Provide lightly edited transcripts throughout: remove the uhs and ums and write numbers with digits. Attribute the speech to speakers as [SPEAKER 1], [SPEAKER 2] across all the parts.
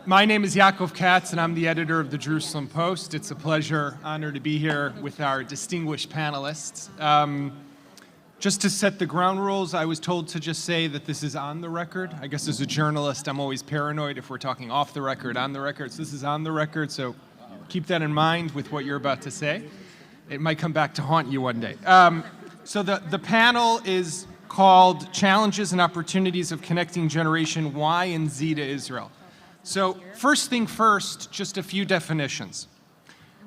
[SPEAKER 1] My name is Yaakov Katz, and I'm the editor of the Jerusalem Post. It's a pleasure, honor to be here with our distinguished panelists. Just to set the ground rules, I was told to just say that this is on the record. I guess as a journalist, I'm always paranoid if we're talking off the record, on the record. So this is on the record, so keep that in mind with what you're about to say. It might come back to haunt you one day. So the panel is called Challenges and Opportunities of Connecting Generation Y and Z to Israel. So first thing first, just a few definitions.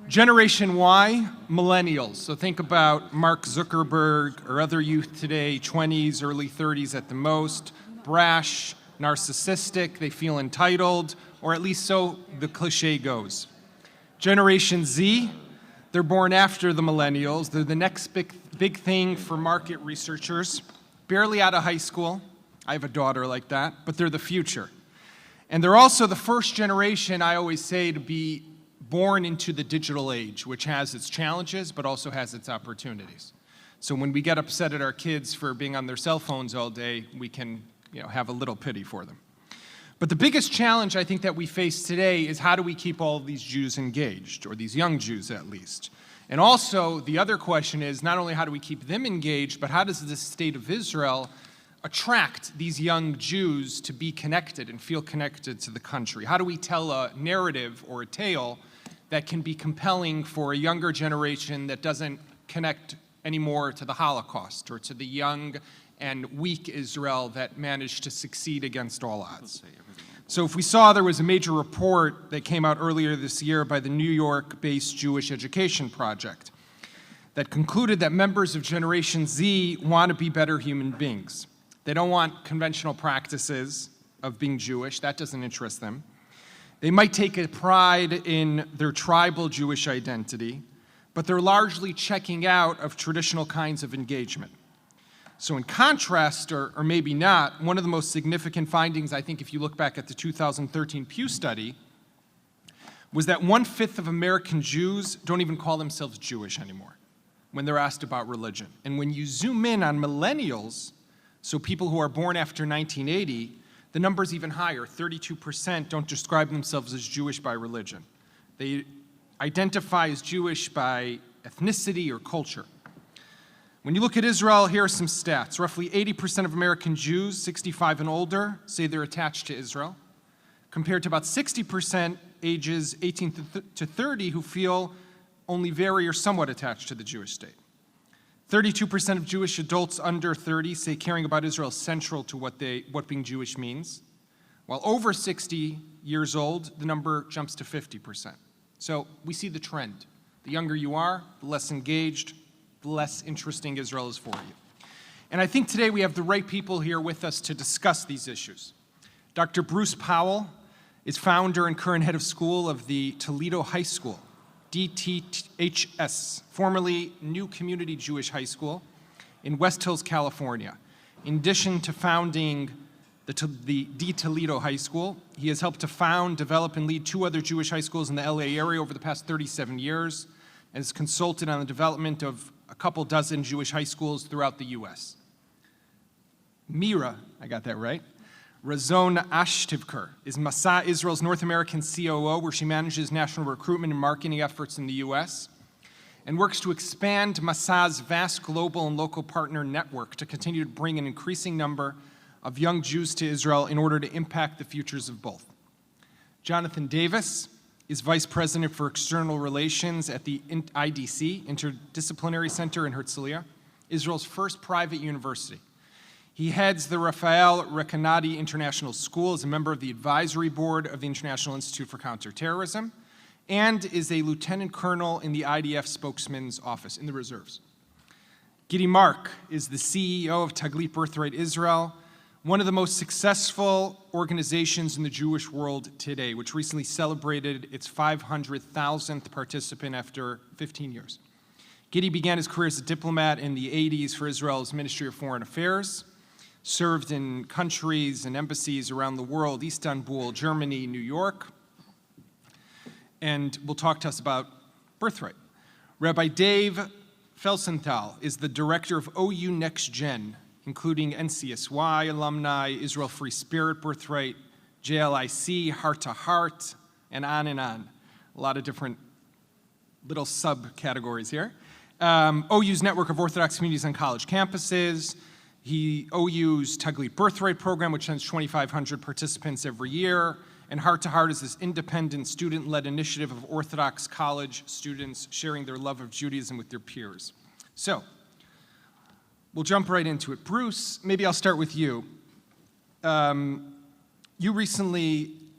[SPEAKER 1] Generation Y, millennials. So think about Mark Zuckerberg or other youth today, 20s, early 30s at the most, brash, narcissistic, they feel entitled, or at least so the cliche goes. Generation Z, they're born after the millennials. They're the next big thing for market researchers, barely out of high school. I have a daughter like that, but they're the future. And they're also the first generation, I always say, to be born into the digital age, which has its challenges, but also has its opportunities. So when we get upset at our kids for being on their cell phones all day, we can, have a little pity for them. But the biggest challenge I think that we face today is how do we keep all of these Jews engaged, or these young Jews at least? And also, the other question is not only how do we keep them engaged, but how does the state of Israel attract these young Jews to be connected and feel connected to the country? How do we tell a narrative or a tale that can be compelling for a younger generation that doesn't connect anymore to the Holocaust or to the young and weak Israel that managed to succeed against all odds? So if we saw there was a major report that came out earlier this year by the New York-based Jewish Education Project that concluded that members of Generation Z want to be better human beings. They don't want conventional practices of being Jewish. That doesn't interest them. They might take a pride in their tribal Jewish identity, but they're largely checking out of traditional kinds of engagement. So in contrast, or maybe not, one of the most significant findings, I think, if you look back at the 2013 Pew study, was that 1/5 of American Jews don't even call themselves Jewish anymore when they're asked about religion. And when you zoom in on millennials, so people who are born after 1980, the number's even higher. 32% don't describe themselves as Jewish by religion. They identify as Jewish by ethnicity or culture. When you look at Israel, here are some stats. Roughly 80% of American Jews, 65 and older, say they're attached to Israel, compared to about 60% ages 18 to 30 who feel only very or somewhat attached to the Jewish state. 32% of Jewish adults under 30 say caring about Israel is central to what being Jewish means, while over 60 years old, the number jumps to 50%. So we see the trend. The younger you are, the less engaged, the less interesting Israel is for you. And I think today we have the right people here with us to discuss these issues. Dr. Bruce Powell is founder and current head of school of the Toledo High School, DTHS, formerly New Community Jewish High School in West Hills, California. In addition to founding the Toledo High School, he has helped to found, develop, and lead 2 other Jewish high schools in the LA area over the past 37 years, and has consulted on the development of a couple dozen Jewish high schools throughout the US. Meara, I got that right, Razon Ashtivker is Masa, Israel's North American COO, where she manages national recruitment and marketing efforts in the US, and works to expand Masa's vast global and local partner network to continue to bring an increasing number of young Jews to Israel in order to impact the futures of both. Jonathan Davis is Vice President for External Relations at the IDC, Interdisciplinary Center in Herzliya, Israel's first private university. He heads the Raphael Recanati International School as a member of the advisory board of the International Institute for Counterterrorism, and is a lieutenant colonel in the IDF spokesman's office in the reserves. Gidi is the CEO of Taglit Birthright Israel, one of the most successful organizations in the Jewish world today, which recently celebrated its 500,000th participant after 15 years. Gidi began his career as a diplomat in the 80s for Israel's Ministry of Foreign Affairs, served in countries and embassies around the world, Istanbul, Germany, New York, and will talk to us about Birthright. Rabbi Dave Felsenthal is the director of OU NextGen, including NCSY alumni, Israel Free Spirit, Birthright, JLIC, Heart to Heart, and on and on. A lot of different little subcategories here. OU's network of Orthodox communities on college campuses. OU's Tugly Birthright program, which sends 2,500 participants every year. And Heart to Heart is this independent, student-led initiative of Orthodox college students sharing their love of Judaism with their peers. So, we'll jump right into it. Bruce, maybe I'll start with you.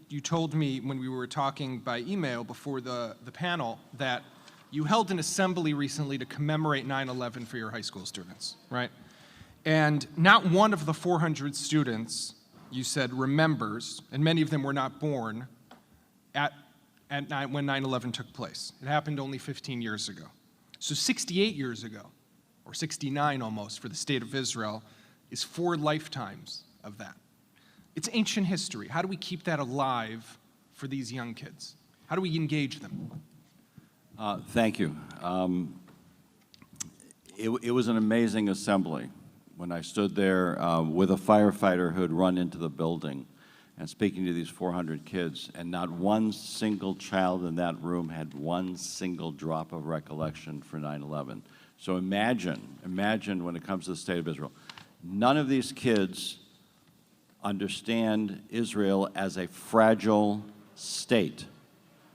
[SPEAKER 1] You told me when we were talking by email before the panel that you held an assembly recently to commemorate 9/11 for your high school students, right? And not one of the 400 students, you said, remembers, and many of them were not born when 9/11 took place. It happened only 15 years ago. So 68 years ago, or 69 almost for the state of Israel, is 4 lifetimes of that. It's ancient history. How do we keep that alive for these young kids? How do we engage them?
[SPEAKER 2] Thank you. It was an amazing assembly when I stood there with a firefighter who had run into the building and speaking to these 400 kids, and not one single child in that room had one single drop of recollection for 9/11. So imagine when it comes to the state of Israel. None of these kids understand Israel as a fragile state.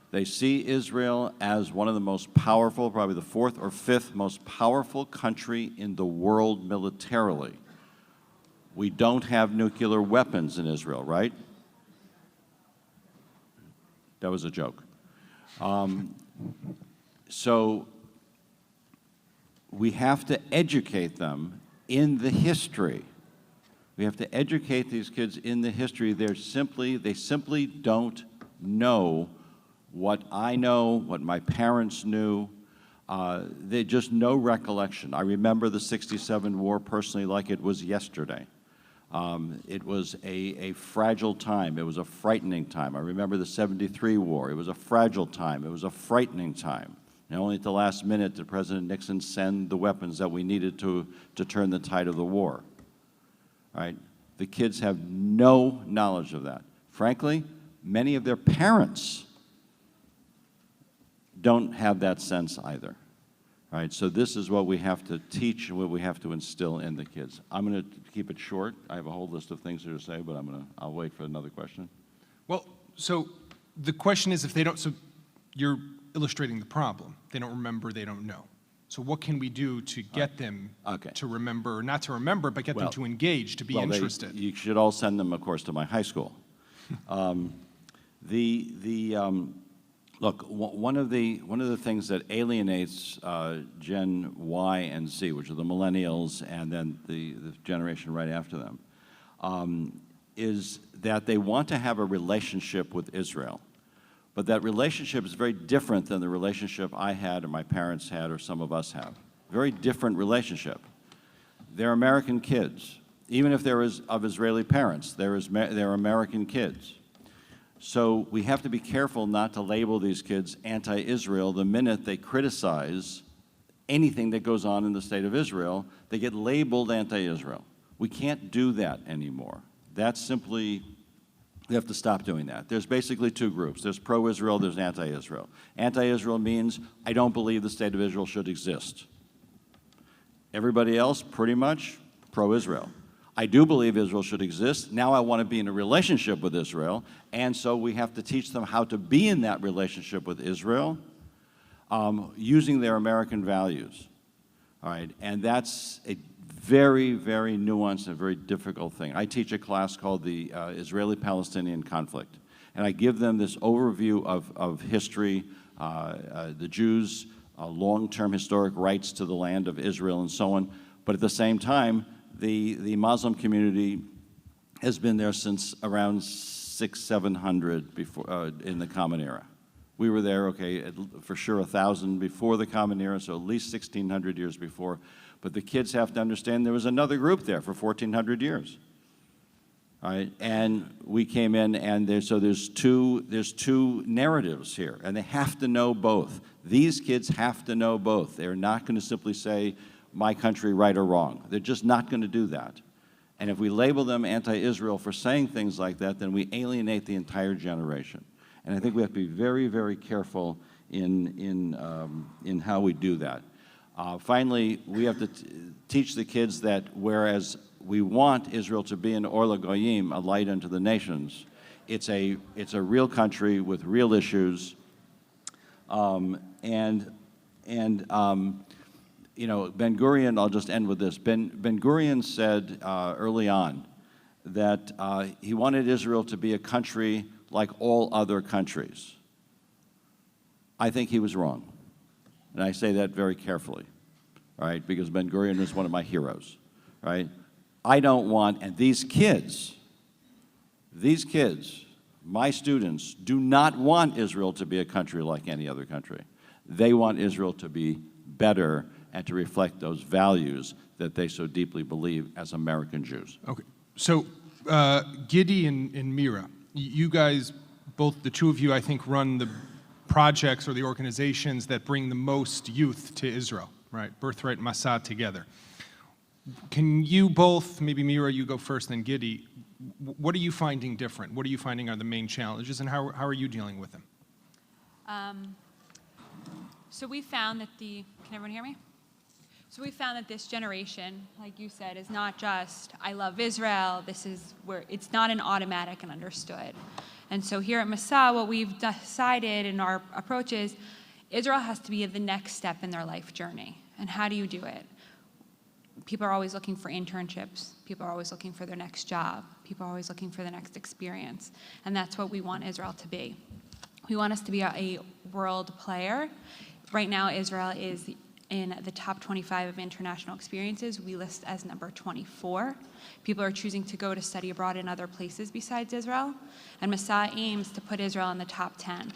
[SPEAKER 2] They see Israel as one of the most powerful, probably the 4th or 5th most powerful country in the world militarily. We don't have nuclear weapons in Israel, right? That was a joke. So we have to educate them in the history. We have to educate these kids in the history. They simply don't know what I know, what my parents knew. They just no recollection. I remember the '67 war personally like it was yesterday. It was a fragile time. It was a frightening time. I remember the '73 war. It was a fragile time. It was a frightening time. And only at the last minute did President Nixon send the weapons that we needed to turn the tide of the war. Right? The kids have no knowledge of that. Frankly, many of their parents don't have that sense either. Right? So this is what we have to teach and what we have to instill in the kids. I'm going to keep it short. I have a whole list of things here to say, but I'll wait for another question.
[SPEAKER 1] Well, so the question is, if they don't, so you're illustrating the problem. They don't remember, they don't know. So what can we do to get them to remember, not to remember, but get them to engage, to be interested?
[SPEAKER 2] You should all send them, of course, to my high school. Look, one of the things that alienates Gen Y and Z, which are the millennials and then the generation right after them, is that they want to have a relationship with Israel. But that relationship is very different than the relationship I had or my parents had or some of us have. Very different relationship. They're American kids. Even if they're of Israeli parents, they're American kids. So we have to be careful not to label these kids anti-Israel the minute they criticize anything that goes on in the state of Israel. They get labeled anti-Israel. We can't do that anymore. That's simply, we have to stop doing that. There's basically 2 groups. There's pro-Israel, there's anti-Israel. Anti-Israel means I don't believe the state of Israel should exist. Everybody else, pretty much, pro-Israel. I do believe Israel should exist. Now I want to be in a relationship with Israel, and so we have to teach them how to be in that relationship with Israel using their American values. All right, and that's a very, very nuanced and very difficult thing. I teach a class called the Israeli-Palestinian conflict, and I give them this overview of history, the Jews' long-term historic rights to the land of Israel and so on, but at the same time, the Muslim community has been there since around 600-700 before in the Common Era. We were there, for sure 1,000 before the Common Era, so at least 1,600 years before. But the kids have to understand there was another group there for 1,400 years. All right, and we came in, and there's two narratives here, and they have to know both. These kids have to know both. They're not going to simply say, my country, right or wrong. They're just not going to do that. And if we label them anti-Israel for saying things like that, then we alienate the entire generation. And I think we have to be very, very careful in how we do that. Finally, we have to teach the kids that whereas we want Israel to be an Or LaGoyim, a light unto the nations, it's a real country with real issues. You know, Ben-Gurion, I'll just end with this. Ben-Gurion said early on that he wanted Israel to be a country like all other countries. I think he was wrong. And I say that very carefully, right? Because Ben-Gurion is one of my heroes, right? I don't want, and these kids, my students, do not want Israel to be a country like any other country. They want Israel to be better and to reflect those values that they so deeply believe as American Jews.
[SPEAKER 1] Okay, so Gidi and Meara, you guys, both the two of you, I think, run the projects or the organizations that bring the most youth to Israel, right? Birthright and Masa together. Can you both, maybe Meara, you go first, then Gidi, what are you finding different? What are you finding are the main challenges, and how are you dealing with them?
[SPEAKER 3] So we found that can everyone hear me? So we found that this generation, like you said, is not just, I love Israel, this is where, it's not an automatic and understood. And so here at Masa, what we've decided in our approach is, Israel has to be the next step in their life journey. And how do you do it? People are always looking for internships. People are always looking for their next job. People are always looking for the next experience. And that's what we want Israel to be. We want us to be a world player. Right now, Israel is in the top 25 of international experiences. We list as number 24. People are choosing to go to study abroad in other places besides Israel. And Masa aims to put Israel in the top 10.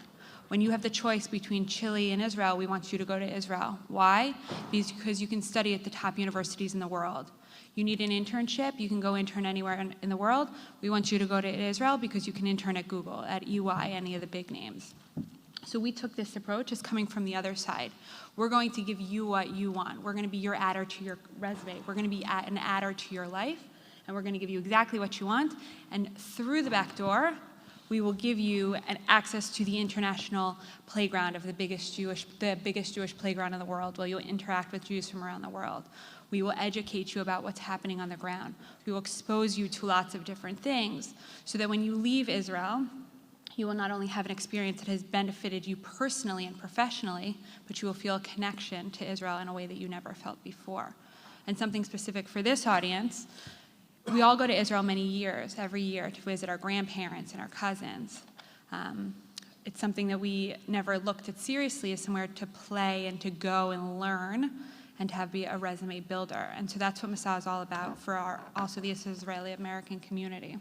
[SPEAKER 3] When you have the choice between Chile and Israel, we want you to go to Israel. Why? Because you can study at the top universities in the world. You need an internship, you can go intern anywhere in the world. We want you to go to Israel because you can intern at Google, at EY, any of the big names. So we took this approach as coming from the other side. We're going to give you what you want. We're going to be your adder to your resume. We're going to be an adder to your life, and we're going to give you exactly what you want. And through the back door, we will give you an access to the international playground of the biggest Jewish playground in the world, where you'll interact with Jews from around the world. We will educate you about what's happening on the ground. We will expose you to lots of different things, so that when you leave Israel, you will not only have an experience that has benefited you personally and professionally, but you will feel a connection to Israel in a way that you never felt before. And something specific for this audience, we all go to Israel every year, to visit our grandparents and our cousins. It's something that we never looked at seriously as somewhere to play and to go and learn and to be a resume builder. And so that's what Masa is all about for also the Israeli American community.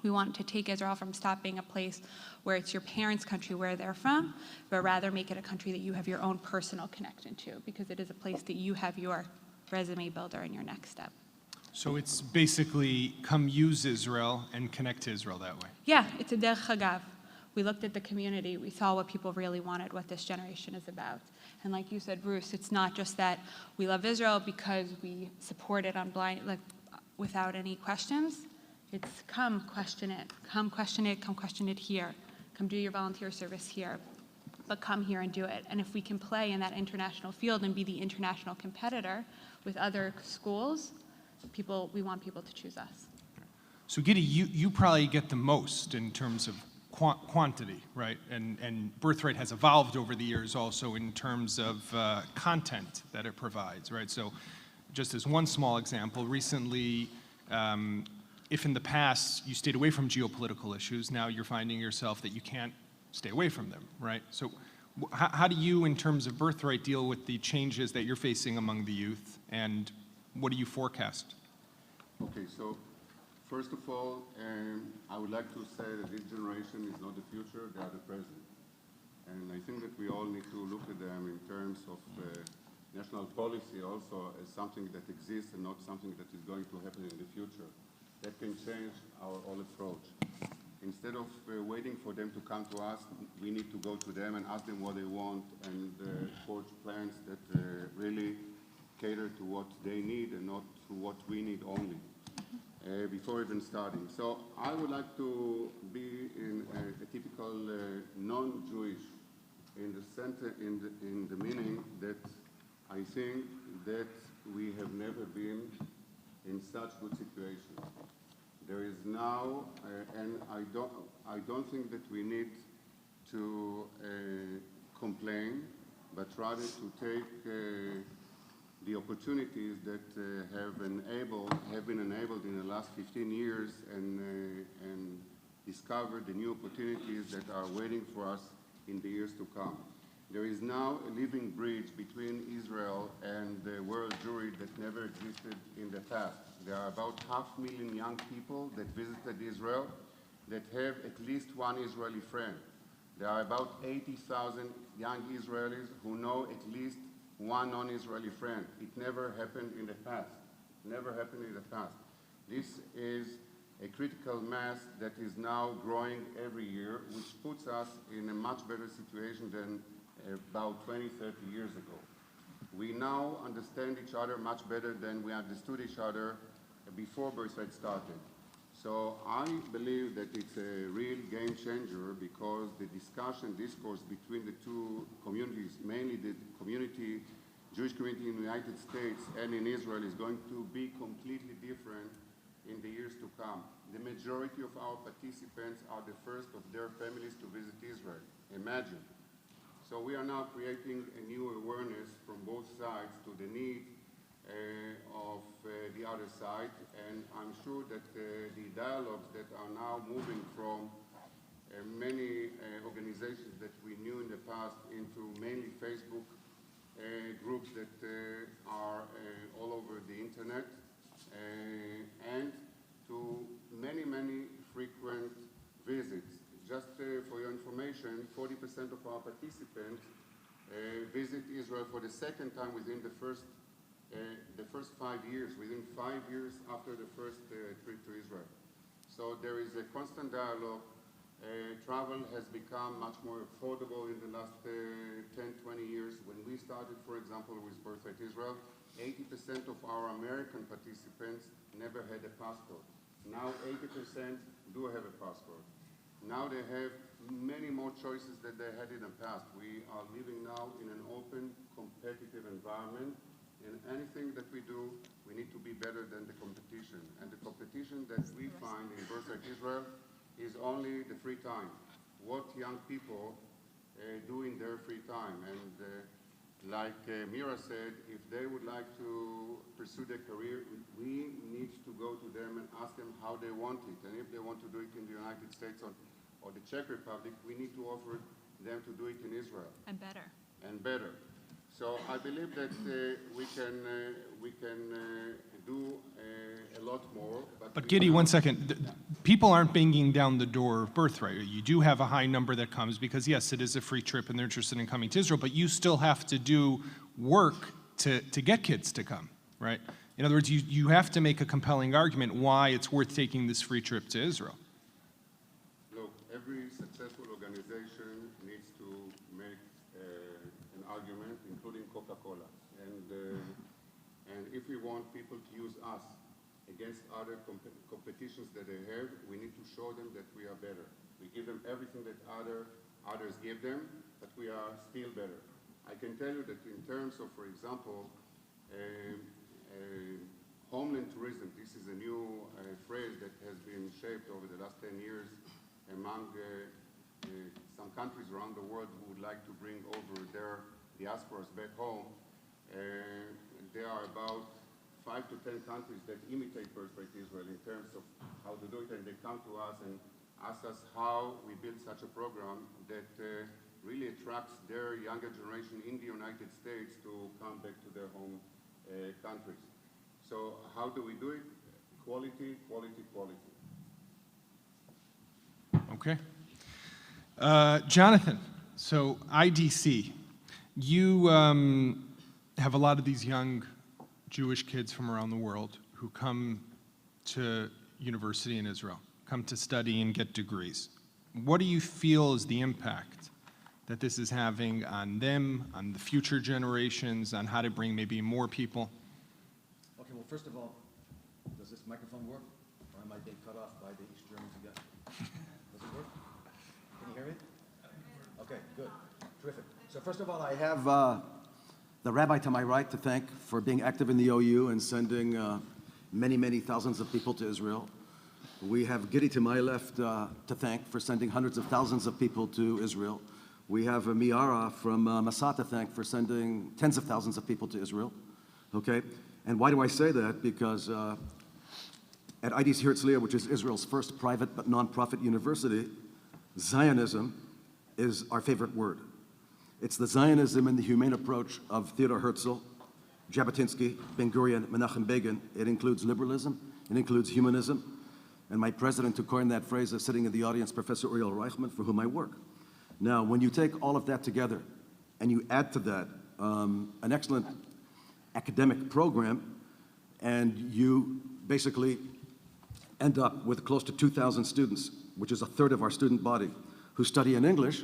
[SPEAKER 3] We want to take Israel from stop being a place where it's your parents' country where they're from, but rather make it a country that you have your own personal connection to, because it is a place that you have your resume builder in your next step.
[SPEAKER 1] So it's basically come use Israel and connect to Israel that way.
[SPEAKER 3] Yeah, it's a derech hagav. We looked at the community, we saw what people really wanted, what this generation is about. And like you said, Bruce, it's not just that we love Israel because we support it without any questions. It's come question it, come question it here. Come do your volunteer service here, but come here and do it. And if we can play in that international field and be the international competitor with other schools, we want people to choose us.
[SPEAKER 1] So Gidi, you probably get the most in terms of quantity, right? And Birthright has evolved over the years also in terms of content that it provides, right? So just as one small example, recently, if in the past you stayed away from geopolitical issues, now you're finding yourself that you can't stay away from them, right? So how do you, in terms of Birthright, deal with the changes that you're facing among the youth, and what do you forecast?
[SPEAKER 4] Okay, so first of all, I would like to say that this generation is not the future, they are the present. And I think that we all need to look at them in terms of national policy also as something that exists and not something that is going to happen in the future. That can change our whole approach. Instead of waiting for them to come to us, we need to go to them and ask them what they want and forge plans that really cater to what they need and not to what we need only. before even starting. So I would like to be in a typical non-Jewish in the meaning that I think that we have never been in such good situation. There is now, and I don't think that we need to complain, but rather to take the opportunities that have been enabled in the last 15 years and discover the new opportunities that are waiting for us in the years to come. There is now a living bridge between Israel and the world Jewry that never existed in the past. There are about 500,000 young people that visited Israel that have at least one Israeli friend. There are about 80,000 young Israelis who know at least one non-Israeli friend. It never happened in the past. Never happened in the past. This is a critical mass that is now growing every year, which puts us in a much better situation than about 20, 30 years ago. We now understand each other much better than we understood each other before Birthright started. So I believe that it's a real game changer because the discourse between the two communities, mainly the Jewish community in the United States and in Israel, is going to be completely different in the years to come. The majority of our participants are the first of their families to visit Israel. Imagine. So we are now creating a new awareness from both sides to the need of the other side, and I'm sure that the dialogues that are now moving from many organizations that we knew in the past into mainly Facebook groups that are all over the internet, and to many, many frequent visits. Just for your information, 40% of our participants visit Israel for the second time within the first 5 years, within 5 years after the first trip to Israel. So there is a constant dialogue. Travel has become much more affordable in the last 10, 20 years. When we started, for example, with Birthright Israel, 80% of our American participants never had a passport. Now 80% do have a passport. Now they have many more choices than they had in the past. We are living now in an open, competitive environment, and anything that we do, we need to be better than the competition. And the competition that we find in Birthright Israel is only the free time. What young people do in their free time. And like Meara said, if they would like to pursue their career, we need to go to them and ask them how they want it. And if they want to do it in the United States or the Czech Republic, we need to offer them to do it in Israel.
[SPEAKER 3] And better.
[SPEAKER 4] And better. So I believe that we can do a lot more.
[SPEAKER 1] But Gidi, one second. People aren't banging down the door of Birthright. You do have a high number that comes because, yes, it is a free trip and they're interested in coming to Israel, but you still have to do work to get kids to come, right? In other words, you have to make a compelling argument why it's worth taking this free trip to Israel.
[SPEAKER 4] Look, every successful organization needs to make an argument, including Coca-Cola. And if we want people to use us against other competitions that they have, we need to show them that we are better. We give them everything that others give them, but we are still better. I can tell you that in terms of, for example, homeland tourism, this is a new phrase that has been shaped over the last 10 years among some countries around the world who would like to bring over their diasporas back home. There are about 5 to 10 countries that imitate Birthright Israel in terms of how to do it, and they come to us and ask us how we build such a program that really attracts their younger generation in the United States to come back to their home countries. So how do we do it? Quality, quality, quality.
[SPEAKER 1] Okay. Jonathan, so IDC, you have a lot of these young Jewish kids from around the world who come to university in Israel, come to study and get degrees. What do you feel is the impact that this is having on them, on the future generations, on how to bring maybe more people?
[SPEAKER 5] Okay, well, first of all, does this microphone work? I being cut off by the East Germans again. Does it work? Can you hear me? Okay, good. Terrific. So first of all, I have the rabbi to my right to thank for being active in the OU and sending many, many thousands of people to Israel. We have Gidi to my left to thank for sending hundreds of thousands of people to Israel. We have Meara from Masa to thank for sending tens of thousands of people to Israel. Okay? And why do I say that? Because at IAC Herzliya, which is Israel's first private but non-profit university, Zionism is our favorite word. It's the Zionism and the humane approach of Theodor Herzl, Jabotinsky, Ben-Gurion, Menachem Begin. It includes liberalism, it includes humanism, and my president who coined that phrase is sitting in the audience, Professor Uriel Reichman, for whom I work. Now, when you take all of that together and you add to that an excellent academic program, and you basically end up with close to 2,000 students, which is a third of our student body, who study in English,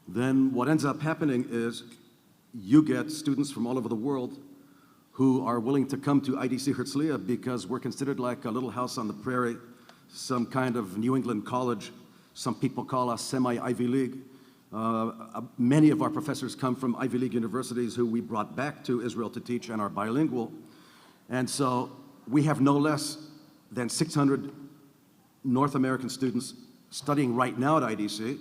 [SPEAKER 5] then what ends up happening is you get students from all over the world who are willing to come to IAC Herzliya because we're considered like a little house on the prairie, some kind of New England college. Some people call us semi-Ivy League. Many of our professors come from Ivy League universities who we brought back to Israel to teach and are bilingual. And so we have no less than 600 North American students studying right now at IAC.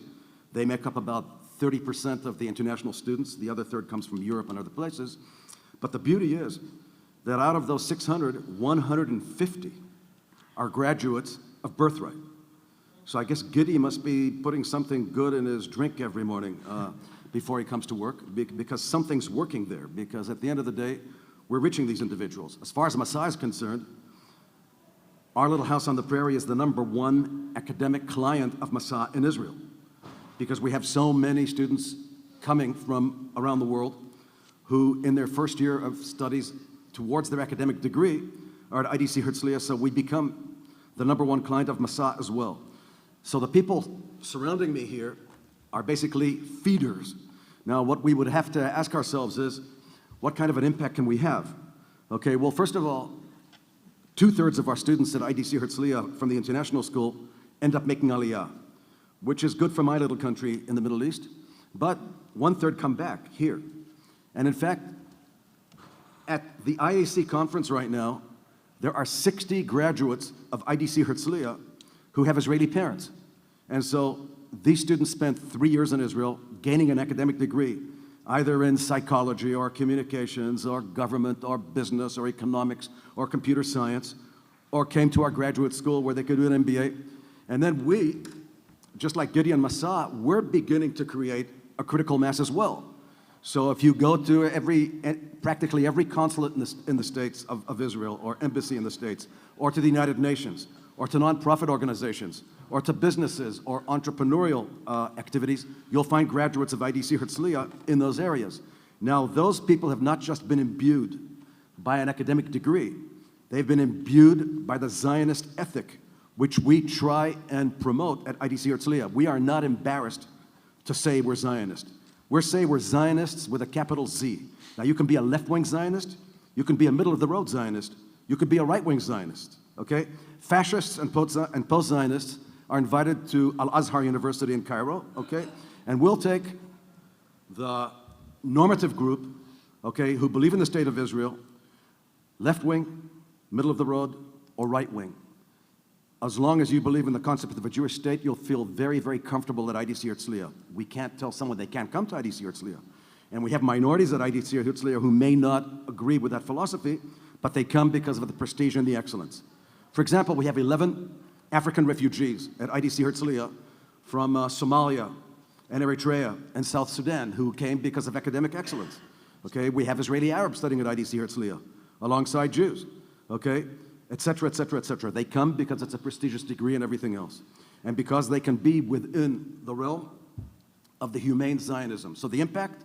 [SPEAKER 5] They make up about 30% of the international students. The other third comes from Europe and other places. But the beauty is that out of those 600, 150 are graduates of Birthright. So I guess Gidi must be putting something good in his drink every morning before he comes to work, because something's working there. Because at the end of the day, we're reaching these individuals. As far as Masa is concerned, our little house on the prairie is the #1 academic client of Masa in Israel, because we have so many students coming from around the world who, in their first year of studies towards their academic degree, are at IAC Herzliya, so we become the #1 client of Masa as well. So the people surrounding me here are basically feeders. Now, what we would have to ask ourselves is, what kind of an impact can we have? Okay, well, first of all, 2/3 of our students at IAC Herzliya from the international school end up making Aliyah, which is good for my little country in the Middle East, but 1/3 come back here. And in fact, at the IAC conference right now, there are 60 graduates of IAC Herzliya who have Israeli parents. And so these students spent 3 years in Israel gaining an academic degree, either in psychology or communications or government or business or economics or computer science, or came to our graduate school where they could do an MBA. And then we, just like Gidi and Masa, we're beginning to create a critical mass as well. So if you go to practically every consulate in the States of Israel, or embassy in the States, or to the United Nations, or to nonprofit organizations, or to businesses or entrepreneurial activities, you'll find graduates of IAC Herzliya in those areas. Now, those people have not just been imbued by an academic degree, they've been imbued by the Zionist ethic, which we try and promote at IAC Herzliya. We are not embarrassed to say we're Zionist. We're Zionists with a capital Z. Now, you can be a left-wing Zionist, you can be a middle-of-the-road Zionist, you could be a right-wing Zionist, okay? Fascists and post-Zionists are invited to Al-Azhar University in Cairo, okay? And we'll take the normative group, okay, who believe in the state of Israel, left-wing, middle-of-the-road, or right-wing. As long as you believe in the concept of a Jewish state, you'll feel very, very comfortable at IAC Herzliya. We can't tell someone they can't come to IAC Herzliya. And we have minorities at IAC Herzliya who may not agree with that philosophy, but they come because of the prestige and the excellence. For example, we have 11 African refugees at IAC Herzliya from Somalia and Eritrea and South Sudan who came because of academic excellence. Okay, we have Israeli Arabs studying at IAC Herzliya alongside Jews. Okay, et cetera, et cetera, et cetera. They come because it's a prestigious degree and everything else, and because they can be within the realm of the humane Zionism. So the impact,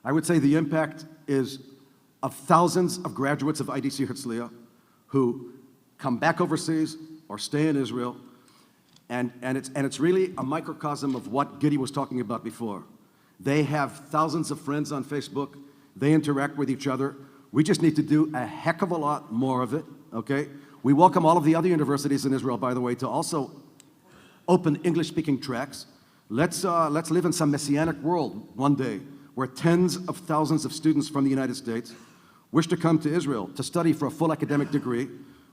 [SPEAKER 5] I would say the impact is of thousands of graduates of IAC Herzliya who come back overseas or stay in Israel, and it's really a microcosm of what Gidi was talking about before. They have thousands of friends on Facebook. They interact with each other. We just need to do a heck of a lot more of it, okay? We welcome all of the other universities in Israel, by the way, to also open English-speaking tracks. Let's live in some messianic world one day where tens of thousands of students from the United States wish to come to Israel to study for a full academic degree,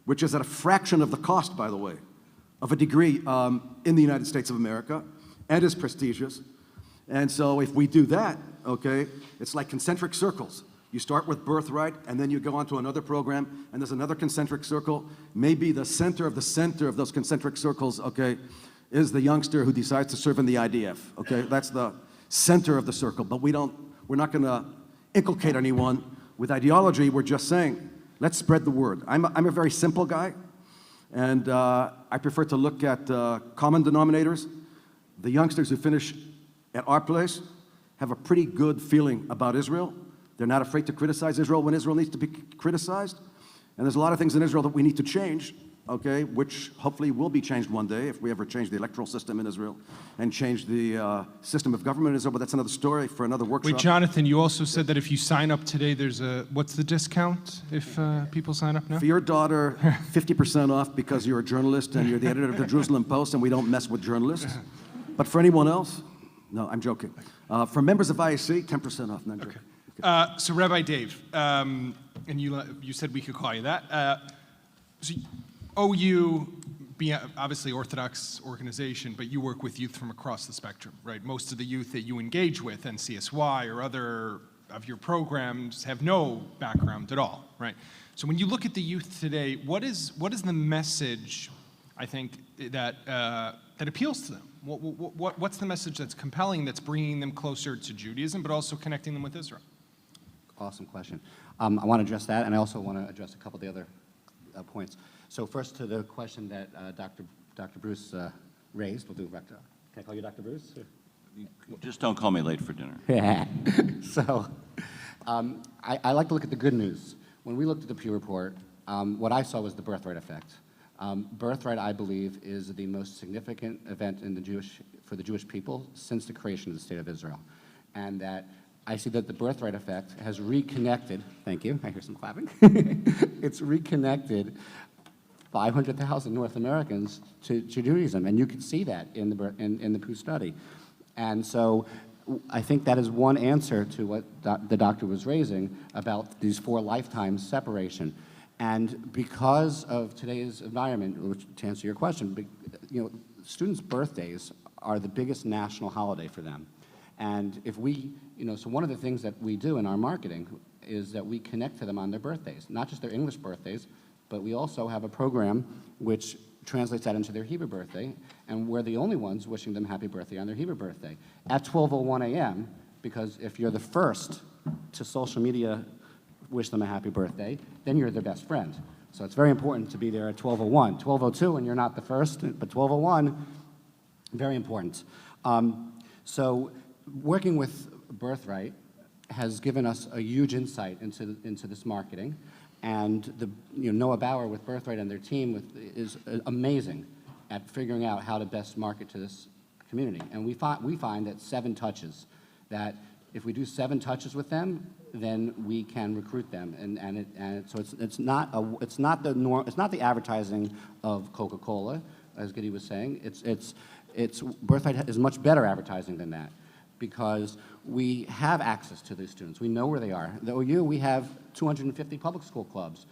[SPEAKER 5] which is at a fraction of the cost, by the way, of a degree in the United States of America, and is prestigious. And so if we do that, okay, it's like concentric circles. You start with Birthright, and then you go on to another program, and there's another concentric circle. Maybe the center of those concentric circles, okay, is the youngster who decides to serve in the IDF, okay? That's the center of the circle, but we're not gonna inculcate anyone with ideology. We're just saying, let's spread the word. I'm a very simple guy, and I prefer to look at common denominators. The youngsters who finish at our place have a pretty good feeling about Israel. They're not afraid to criticize Israel when Israel needs to be criticized. And there's a lot of things in Israel that we need to change, okay, which hopefully will be changed one day if we ever change the electoral system in Israel and change the system of government in Israel, but that's another story for another workshop.
[SPEAKER 1] Wait, Jonathan, you also said that if you sign up today, there's what's the discount if people sign up now?
[SPEAKER 5] For your daughter, 50% off because you're a journalist and you're the editor of the Jerusalem Post and we don't mess with journalists. But for anyone else, no, I'm joking. For members of IAC, 10% off. No, I'm joking.
[SPEAKER 1] So Rabbi Dave, and you said we could call you that. So OU, being obviously Orthodox organization, but you work with youth from across the spectrum, right? Most of the youth that you engage with, NCSY or other of your programs, have no background at all, right? So when you look at the youth today, what is the message, I think, that appeals to them? What's the message that's compelling, that's bringing them closer to Judaism, but also connecting them with Israel?
[SPEAKER 6] Awesome question. I want to address that, and I also want to address a couple of the other points. So first to the question that Dr. Bruce raised. We'll do Rector. Can I call you Dr. Bruce?
[SPEAKER 2] Just don't call me late for dinner.
[SPEAKER 6] So I like to look at the good news. When we looked at the Pew Report, what I saw was the Birthright effect. Birthright, I believe, is the most significant event for the Jewish people since the creation of the State of Israel. And that I see that the Birthright effect has reconnected, thank you, I hear some clapping. It's reconnected 500,000 North Americans to Judaism, and you can see that in the Pew study. And so I think that is one answer to what the doctor was raising about these 4 lifetimes separation. And because of today's environment, which, to answer your question, students' birthdays are the biggest national holiday for them. And if we, so one of the things that we do in our marketing is that we connect to them on their birthdays, not just their English birthdays, but we also have a program which translates that into their Hebrew birthday, and we're the only ones wishing them happy birthday on their Hebrew birthday at 12:01 a.m., because if you're the first to social media wish them a happy birthday, then you're their best friend. So it's very important to be there at 12:01. 12:02, and you're not the first, but 12:01, very important. So working with Birthright has given us a huge insight into this marketing, and Noah Bauer with Birthright and their team is amazing at figuring out how to best market to this community. And we find that 7 touches, that if we do 7 touches with them, then we can recruit them, so it's not the advertising of Coca-Cola, as Gidi was saying. It's Birthright is much better advertising than that, because we have access to these students. We know where they are. At OU, we have 250 public school clubs,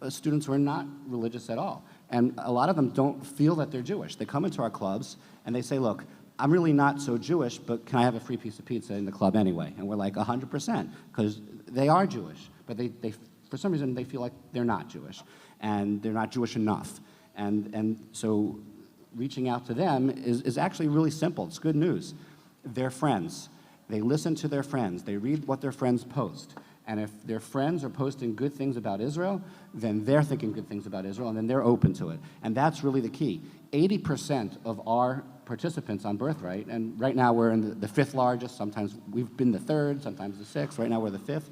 [SPEAKER 6] students who are not religious at all. And a lot of them don't feel that they're Jewish. They come into our clubs and they say, look, I'm really not so Jewish, but can I have a free piece of pizza in the club anyway? And we're like 100%, because they are Jewish, but they for some reason they feel like they're not Jewish, and they're not Jewish enough. And so reaching out to them is actually really simple. It's good news. They're friends. They listen to their friends. They read what their friends post. And if their friends are posting good things about Israel, then they're thinking good things about Israel, and then they're open to it. And that's really the key. 80% of our participants on Birthright, and right now we're in the 5th largest, sometimes we've been the 3rd, sometimes the 6th, right now we're the 5th.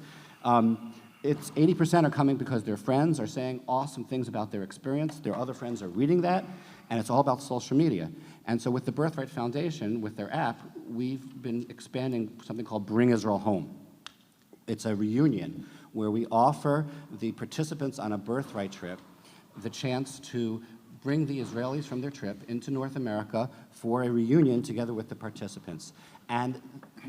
[SPEAKER 6] It's 80% are coming because their friends are saying awesome things about their experience, their other friends are reading that, and it's all about social media. And so with the Birthright Foundation, with their app, we've been expanding something called Bring Israel Home. It's a reunion where we offer the participants on a Birthright trip the chance to bring the Israelis from their trip into North America for a reunion together with the participants. And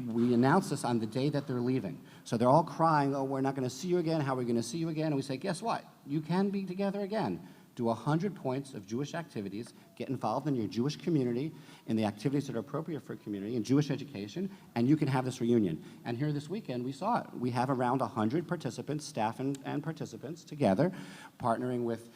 [SPEAKER 6] we announced this on the day that they're leaving. So they're all crying, oh, we're not going to see you again. How are we going to see you again? And we say, guess what? You can be together again. Do 100 points of Jewish activities, get involved in your Jewish community, in the activities that are appropriate for a community, in Jewish education, and you can have this reunion. And here this weekend, we saw it. We have around 100 participants, staff and participants together, partnering with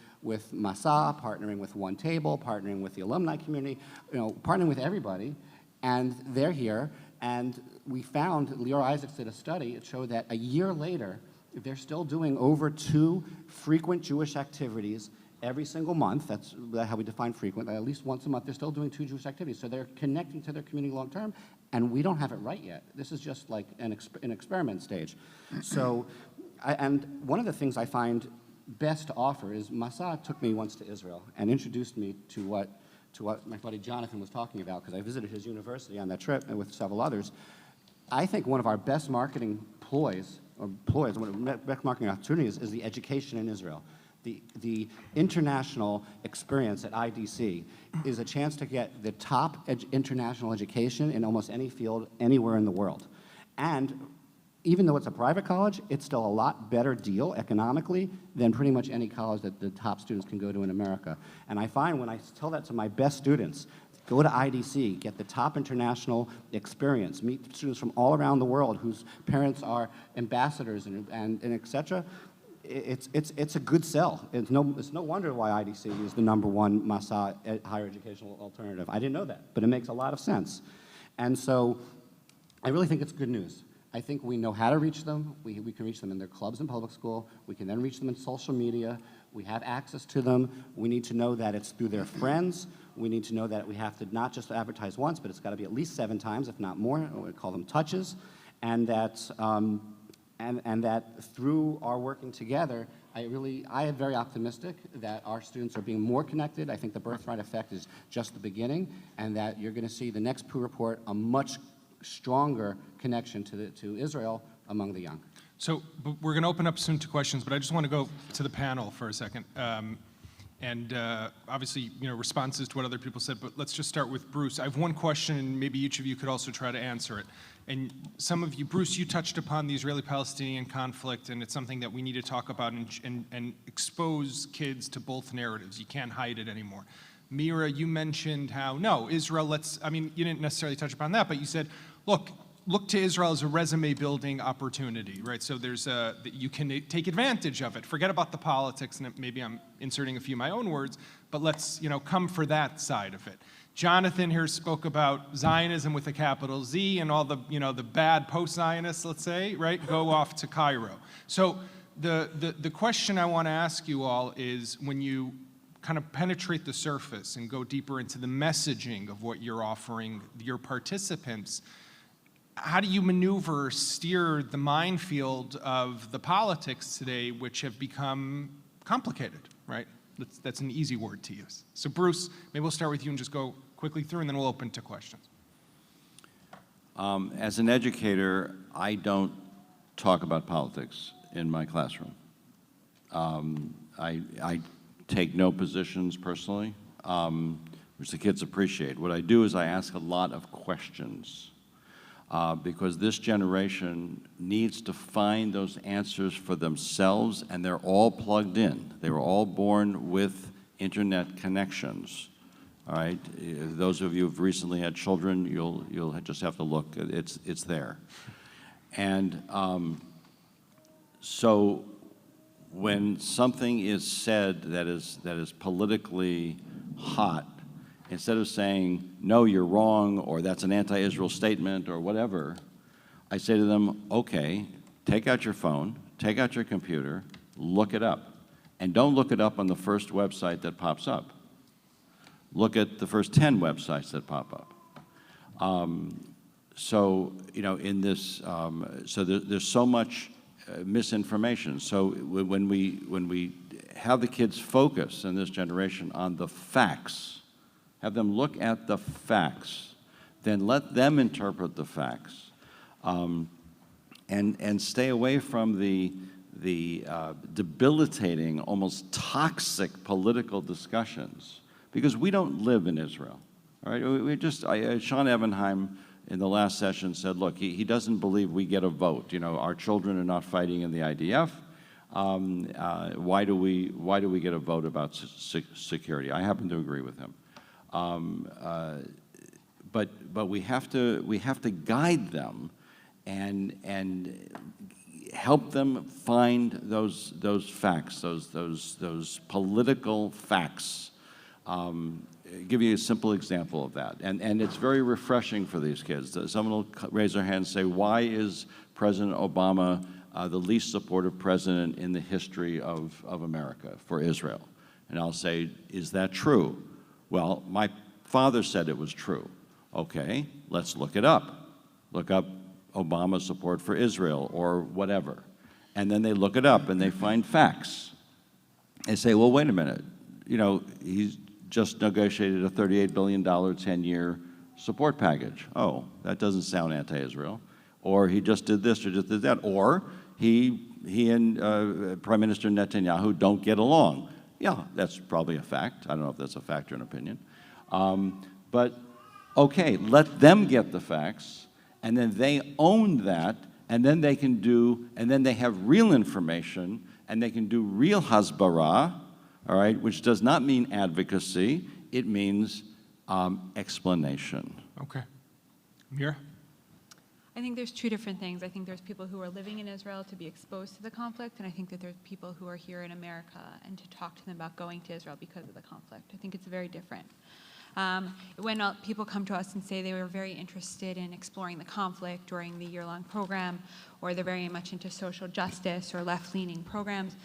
[SPEAKER 6] Masa, partnering with One Table, partnering with the alumni community, partnering with everybody, and they're here. And we found, Lior Isaacs did a study, it showed that a year later, they're still doing over 2 frequent Jewish activities every single month. That's how we define frequent. At least once a month, they're still doing 2 Jewish activities. So they're connecting to their community long term, and we don't have it right yet. This is just like an experiment stage. So, and one of the things I find best to offer is Masa took me once to Israel and introduced me to what my buddy Jonathan was talking about, because I visited his university on that trip and with several others. I think one of our best marketing ploys, one of the best marketing opportunities is the education in Israel. The international experience at IDC is a chance to get the top international education in almost any field anywhere in the world. And even though it's a private college, it's still a lot better deal economically than pretty much any college that the top students can go to in America. And I find when I tell that to my best students, go to IDC, get the top international experience, meet students from all around the world whose parents are ambassadors and et cetera, it's a good sell. It's no wonder why IDC is the #1 Masa higher educational alternative. I didn't know that, but it makes a lot of sense. And so I really think it's good news. I think we know how to reach them. We can reach them in their clubs in public school. We can then reach them in social media. We have access to them. We need to know that it's through their friends. We need to know that we have to not just advertise once, but it's got to be at least 7 times, if not more. We call them touches. And that, and that through our working together, I am very optimistic that our students are being more connected. I think the Birthright effect is just the beginning, and that you're going to see the next Pew Report a much stronger connection to Israel among the young.
[SPEAKER 1] So we're going to open up soon to questions, but I just want to go to the panel for a second. Obviously, responses to what other people said, but let's just start with Bruce. I have one question, and maybe each of you could also try to answer it. And some of you, Bruce, you touched upon the Israeli-Palestinian conflict, and it's something that we need to talk about and expose kids to both narratives. You can't hide it anymore. Meara, you mentioned how, no, Israel, you didn't necessarily touch upon that, but you said, look to Israel as a resume-building opportunity, right? So you can take advantage of it. Forget about the politics, and maybe I'm inserting a few of my own words, but let's, come for that side of it. Jonathan here spoke about Zionism with a capital Z and all the, the bad post-Zionists, let's say, right? Go off to Cairo. So the question I want to ask you all is, when you kind of penetrate the surface and go deeper into the messaging of what you're offering your participants, how do you maneuver, steer the minefield of the politics today, which have become complicated, right? That's an easy word to use. So Bruce, maybe we'll start with you and just go quickly through, and then we'll open to questions.
[SPEAKER 2] As an educator, I don't talk about politics in my classroom. I take no positions personally, which the kids appreciate. What I do is I ask a lot of questions. Because this generation needs to find those answers for themselves, and they're all plugged in. They were all born with internet connections. All right, those of you who've recently had children, you'll just have to look. It's there, and so when something is said that is politically hot, instead of saying, no, you're wrong, or that's an anti-Israel statement, or whatever, I say to them, okay, take out your phone, take out your computer, look it up. And don't look it up on the first website that pops up. Look at the first 10 websites that pop up. So, in this, there's so much misinformation. So when we have the kids focus in this generation on the facts, have them look at the facts, then let them interpret the facts, and stay away from the debilitating, almost toxic political discussions, because we don't live in Israel. All right, Sean Evenheim in the last session said, look, he doesn't believe we get a vote. You know, our children are not fighting in the IDF. Why do we get a vote about security? I happen to agree with him. But we have to guide them and help them find those facts, those political facts. Give you a simple example of that, and it's very refreshing for these kids. Someone will raise their hand and say, why is President Obama the least supportive president in the history of America for Israel? And I'll say, is that true? Well, my father said it was true. Okay, let's look it up. Look up Obama's support for Israel or whatever. And then they look it up and they find facts. They say, well, wait a minute. You know, he's just negotiated a $38 billion 10-year support package. Oh, that doesn't sound anti-Israel. Or he just did this or just did that. Or he and Prime Minister Netanyahu don't get along. Yeah, that's probably a fact. I don't know if that's a fact or an opinion. But okay, let them get the facts, and then they own that, and then they can do, and then they have real information, and they can do real hasbara, all right, which does not mean advocacy, it means explanation.
[SPEAKER 1] Okay. Meara?
[SPEAKER 3] I think there's two different things. I think there's people who are living in Israel to be exposed to the conflict, and I think that there's people who are here in America and to talk to them about going to Israel because of the conflict. I think it's very different. When people come to us and say they were very interested in exploring the conflict during the year-long program, or they're very much into social justice or left-leaning programs,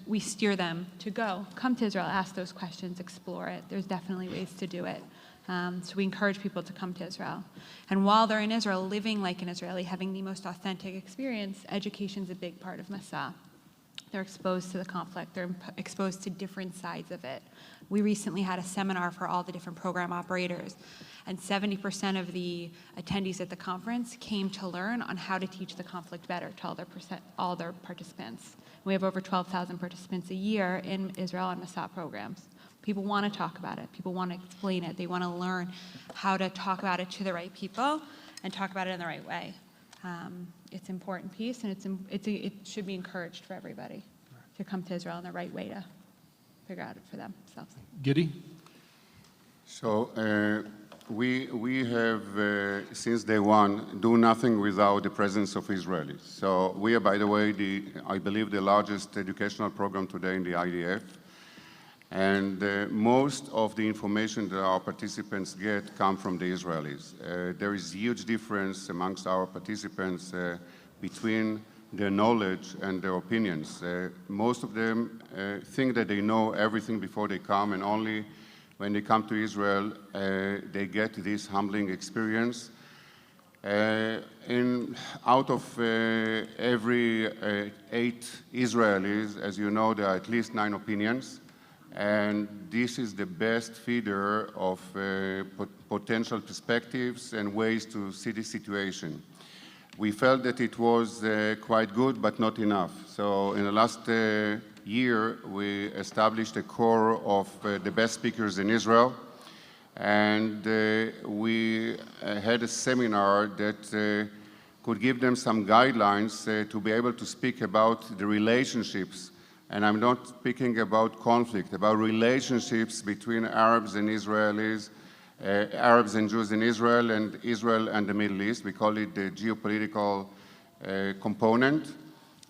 [SPEAKER 3] we steer them to come to Israel, ask those questions, explore it. There's definitely ways to do it. So we encourage people to come to Israel. And while they're in Israel, living like an Israeli, having the most authentic experience, education's a big part of Masa. They're exposed to the conflict. They're exposed to different sides of it. We recently had a seminar for all the different program operators, and 70% of the attendees at the conference came to learn on how to teach the conflict better to all their participants. We have over 12,000 participants a year in Israel on Masa programs. People want to talk about it. People want to explain it. They want to learn how to talk about it to the right people and talk about it in the right way. It's an important piece, and it should be encouraged for everybody to come to Israel in the right way to figure out it for themselves.
[SPEAKER 1] Gidi?
[SPEAKER 4] So we have, since day one, do nothing without the presence of Israelis. So we are, by the way, I believe the largest educational program today in the IDF. And most of the information that our participants get come from the Israelis. There is huge difference amongst our participants between their knowledge and their opinions. Most of them think that they know everything before they come, and only when they come to Israel, they get this humbling experience. Out of every 8 Israelis, as you know, there are at least 9 opinions. And this is the best feeder of potential perspectives and ways to see the situation. We felt that it was quite good, but not enough. So in the last year, we established a core of the best speakers in Israel. And we had a seminar that could give them some guidelines to be able to speak about the relationships. And I'm not speaking about conflict, about relationships between Arabs and Israelis, Arabs and Jews in Israel and the Middle East. We call it the geopolitical component.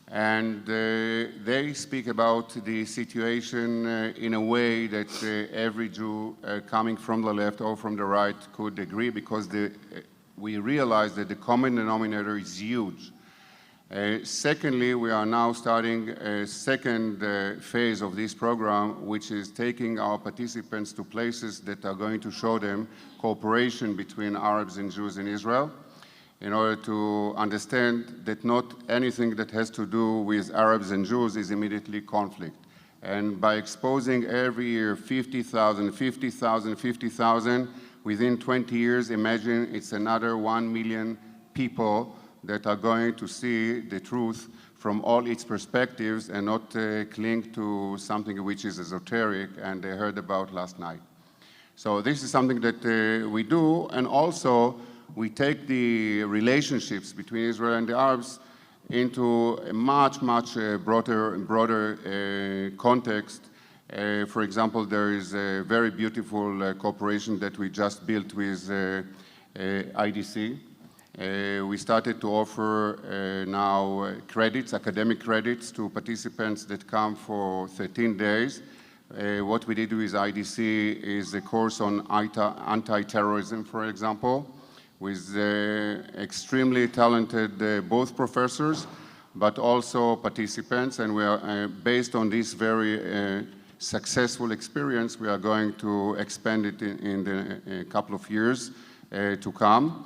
[SPEAKER 4] And they speak about the situation in a way that every Jew coming from the left or from the right could agree, because we realize that the common denominator is huge. Secondly, we are now starting a second phase of this program, which is taking our participants to places that are going to show them cooperation between Arabs and Jews in Israel, in order to understand that not anything that has to do with Arabs and Jews is immediately conflict. And by exposing every year 50,000, 50,000, 50,000, within 20 years, imagine it's another 1 million people that are going to see the truth from all its perspectives and not cling to something which is esoteric and they heard about last night. So this is something that we do, and also we take the relationships between Israel and the Arabs into a much broader context. For example, there is a very beautiful cooperation that we just built with IDC. We started to offer now credits, academic credits, to participants that come for 13 days. What we did with IDC is a course on anti-terrorism, for example, with extremely talented both professors, but also participants. And we are, based on this very successful experience, we are going to expand it in the couple of years to come.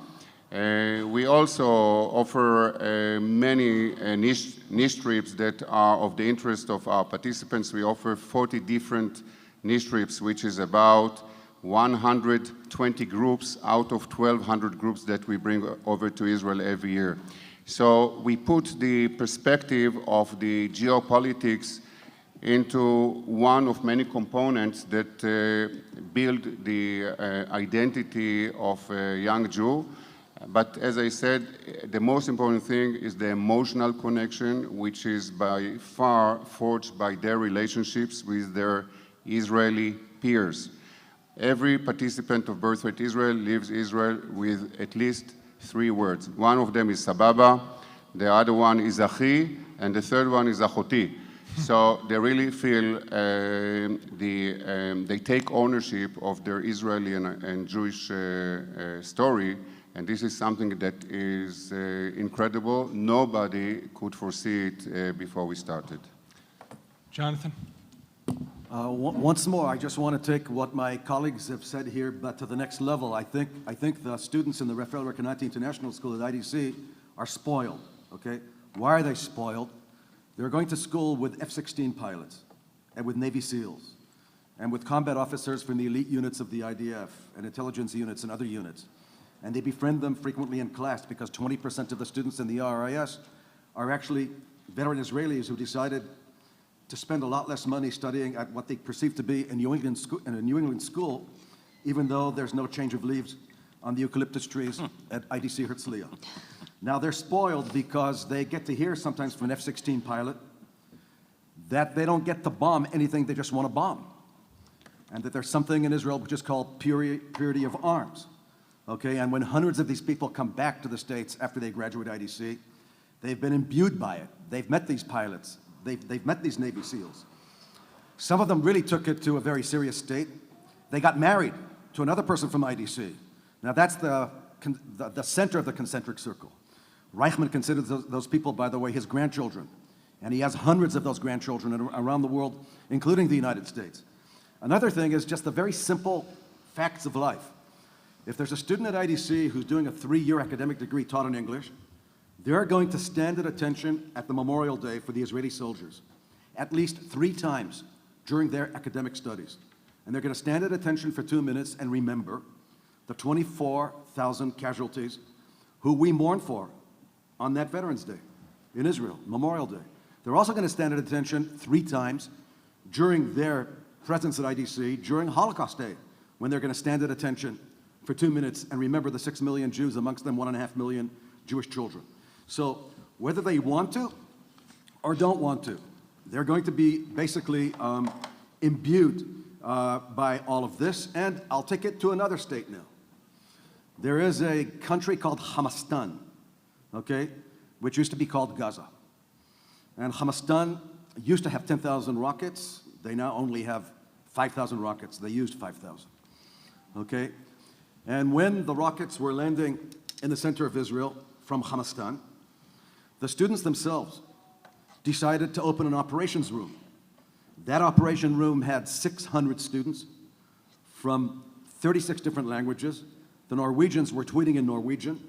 [SPEAKER 4] We also offer many niche trips that are of the interest of our participants. We offer 40 different niche trips, which is about 120 groups out of 1,200 groups that we bring over to Israel every year. So we put the perspective of the geopolitics into one of many components that build the identity of a young Jew. But as I said, the most important thing is the emotional connection, which is by far forged by their relationships with their Israeli peers. Every participant of Birthright Israel leaves Israel with at least 3 words. One of them is sababa, the other one is achi, and the third one is achoti. So they really feel they take ownership of their Israeli and Jewish story, and this is something that is incredible. Nobody could foresee it before we started.
[SPEAKER 1] Jonathan?
[SPEAKER 5] Once more, I just want to take what my colleagues have said here, but to the next level. I think the students in the Raphael Recanati International School at IDC are spoiled, okay? Why are they spoiled? They're going to school with F-16 pilots and with Navy SEALs and with combat officers from the elite units of the IDF and intelligence units and other units. And they befriend them frequently in class because 20% of the students in the RIS are actually veteran Israelis who decided to spend a lot less money studying at what they perceive to be a New England school, even though there's no change of leaves on the eucalyptus trees at IDC Herzliya. Now they're spoiled because they get to hear sometimes from an F-16 pilot that they don't get to bomb anything they just want to bomb, and that there's something in Israel which is called purity of arms. Okay, and when hundreds of these people come back to the States after they graduate IDC, they've been imbued by it. They've met these pilots. They've met these Navy SEALs. Some of them really took it to a very serious state. They got married to another person from IDC. Now that's the center of the concentric circle. Reichman considers those people, by the way, his grandchildren. And he has hundreds of those grandchildren around the world, including the United States. Another thing is just the very simple facts of life. If there's a student at IDC who's doing a 3-year academic degree taught in English, they're going to stand at attention at the Memorial Day for the Israeli soldiers at least 3 times during their academic studies. And they're going to stand at attention for 2 minutes and remember the 24,000 casualties who we mourn for on that Veterans Day in Israel, Memorial Day. They're also going to stand at attention 3 times during their presence at IDC during Holocaust Day, when they're going to stand at attention for 2 minutes and remember the 6 million Jews, amongst them 1.5 million Jewish children. So whether they want to or don't want to, they're going to be basically imbued by all of this. And I'll take it to another state now. There is a country called Hamastan, okay, which used to be called Gaza. And Hamastan used to have 10,000 rockets. They now only have 5,000 rockets. They used 5,000, okay? And when the rockets were landing in the center of Israel from Hamastan, the students themselves decided to open an operations room. That operation room had 600 students from 36 different languages. The Norwegians were tweeting in Norwegian,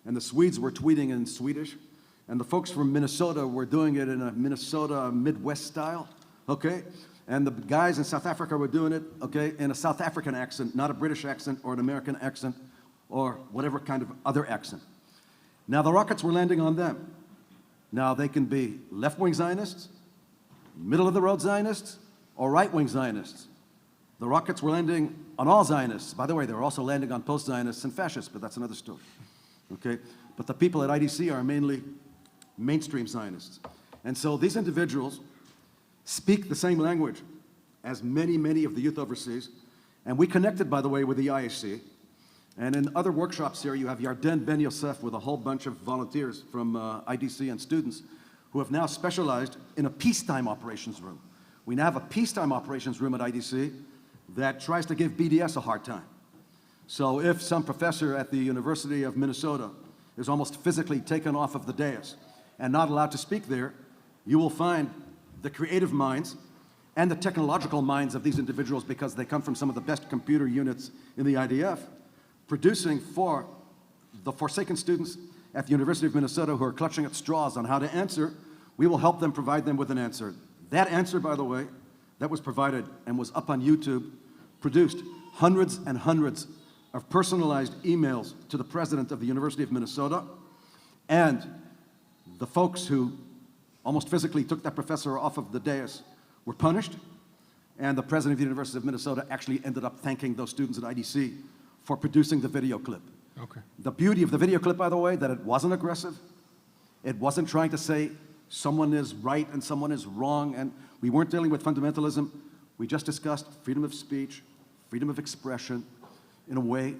[SPEAKER 5] and the Swedes were tweeting in Swedish, and the folks from Minnesota were doing it in a Minnesota Midwest style, okay? And the guys in South Africa were doing it, okay, in a South African accent, not a British accent or an American accent or whatever kind of other accent. Now, the rockets were landing on them. Now, they can be left-wing Zionists, middle-of-the-road Zionists, or right-wing Zionists. The rockets were landing on all Zionists. By the way, they were also landing on post-Zionists and fascists, but that's another story. Okay? But the people at IDC are mainly mainstream Zionists. And so these individuals speak the same language as many, many of the youth overseas. And we connected, by the way, with the IAC. And in other workshops here, you have Yarden Ben Yosef with a whole bunch of volunteers from IDC and students who have now specialized in a peacetime operations room. We now have a peacetime operations room at IDC that tries to give BDS a hard time. So if some professor at the University of Minnesota is almost physically taken off of the dais and not allowed to speak there, you will find the creative minds and the technological minds of these individuals, because they come from some of the best computer units in the IDF, producing for the forsaken students at the University of Minnesota who are clutching at straws on how to answer. We will help them, provide them with an answer. That answer, by the way, that was provided and was up on YouTube, produced hundreds and hundreds of personalized emails to the president of the University of Minnesota, and the folks who almost physically took that professor off of the dais were punished, and the president of the University of Minnesota actually ended up thanking those students at IDC for producing the video clip.
[SPEAKER 1] Okay.
[SPEAKER 5] The beauty of the video clip, by the way, that it wasn't aggressive. It wasn't trying to say someone is right and someone is wrong, and we weren't dealing with fundamentalism. We just discussed freedom of speech, freedom of expression in a way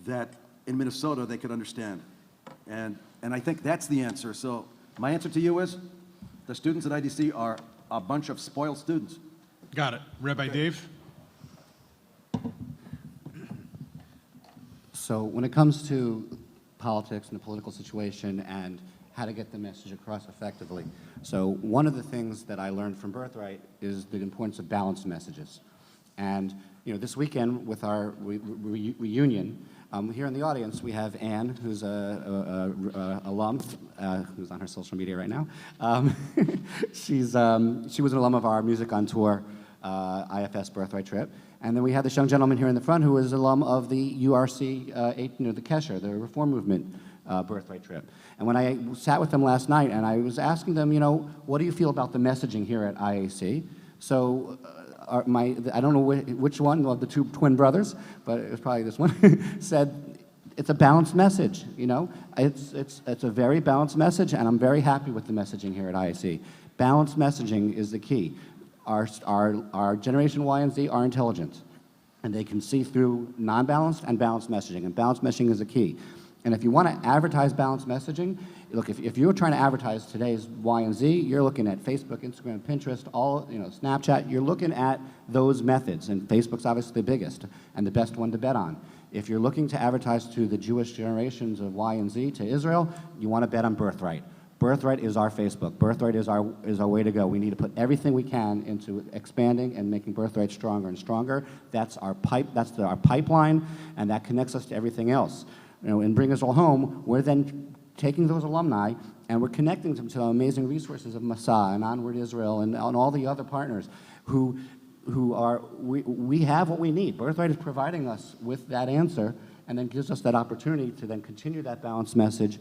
[SPEAKER 5] that in Minnesota they could understand. And I think that's the answer. So my answer to you is the students at IDC are a bunch of spoiled students.
[SPEAKER 1] Got it. Rabbi Dave?
[SPEAKER 6] So when it comes to politics and the political situation and how to get the message across effectively, so one of the things that I learned from Birthright is the importance of balanced messages. And this weekend with our reunion, here in the audience we have Anne, who's a alum, who's on her social media right now. She was an alum of our Music on Tour IFS Birthright trip. And then we had this young gentleman here in the front who was an alum of the URC, the Kesher, the Reform Movement Birthright trip. And when I sat with them last night and I was asking them, what do you feel about the messaging here at IAC? So I don't know which one of the two twin brothers, but it was probably this one, said it's a balanced message, It's a very balanced message, and I'm very happy with the messaging here at IAC. Balanced messaging is the key. Our Generation Y and Z are intelligent, and they can see through non-balanced and balanced messaging, and balanced messaging is the key. And if you want to advertise balanced messaging, look, if you're trying to advertise today's Y and Z, you're looking at Facebook, Instagram, Pinterest, Snapchat, you're looking at those methods, and Facebook's obviously the biggest and the best one to bet on. If you're looking to advertise to the Jewish generations of Y and Z, to Israel, you want to bet on Birthright. Birthright is our Facebook. Birthright is our way to go. We need to put everything we can into expanding and making Birthright stronger and stronger. That's our pipeline, and that connects us to everything else. And Bring Us All Home, we're then taking those alumni and we're connecting them to amazing resources of Masa and Onward Israel and all the other partners who we have what we need. Birthright is providing us with that answer and then gives us that opportunity to then continue that balanced message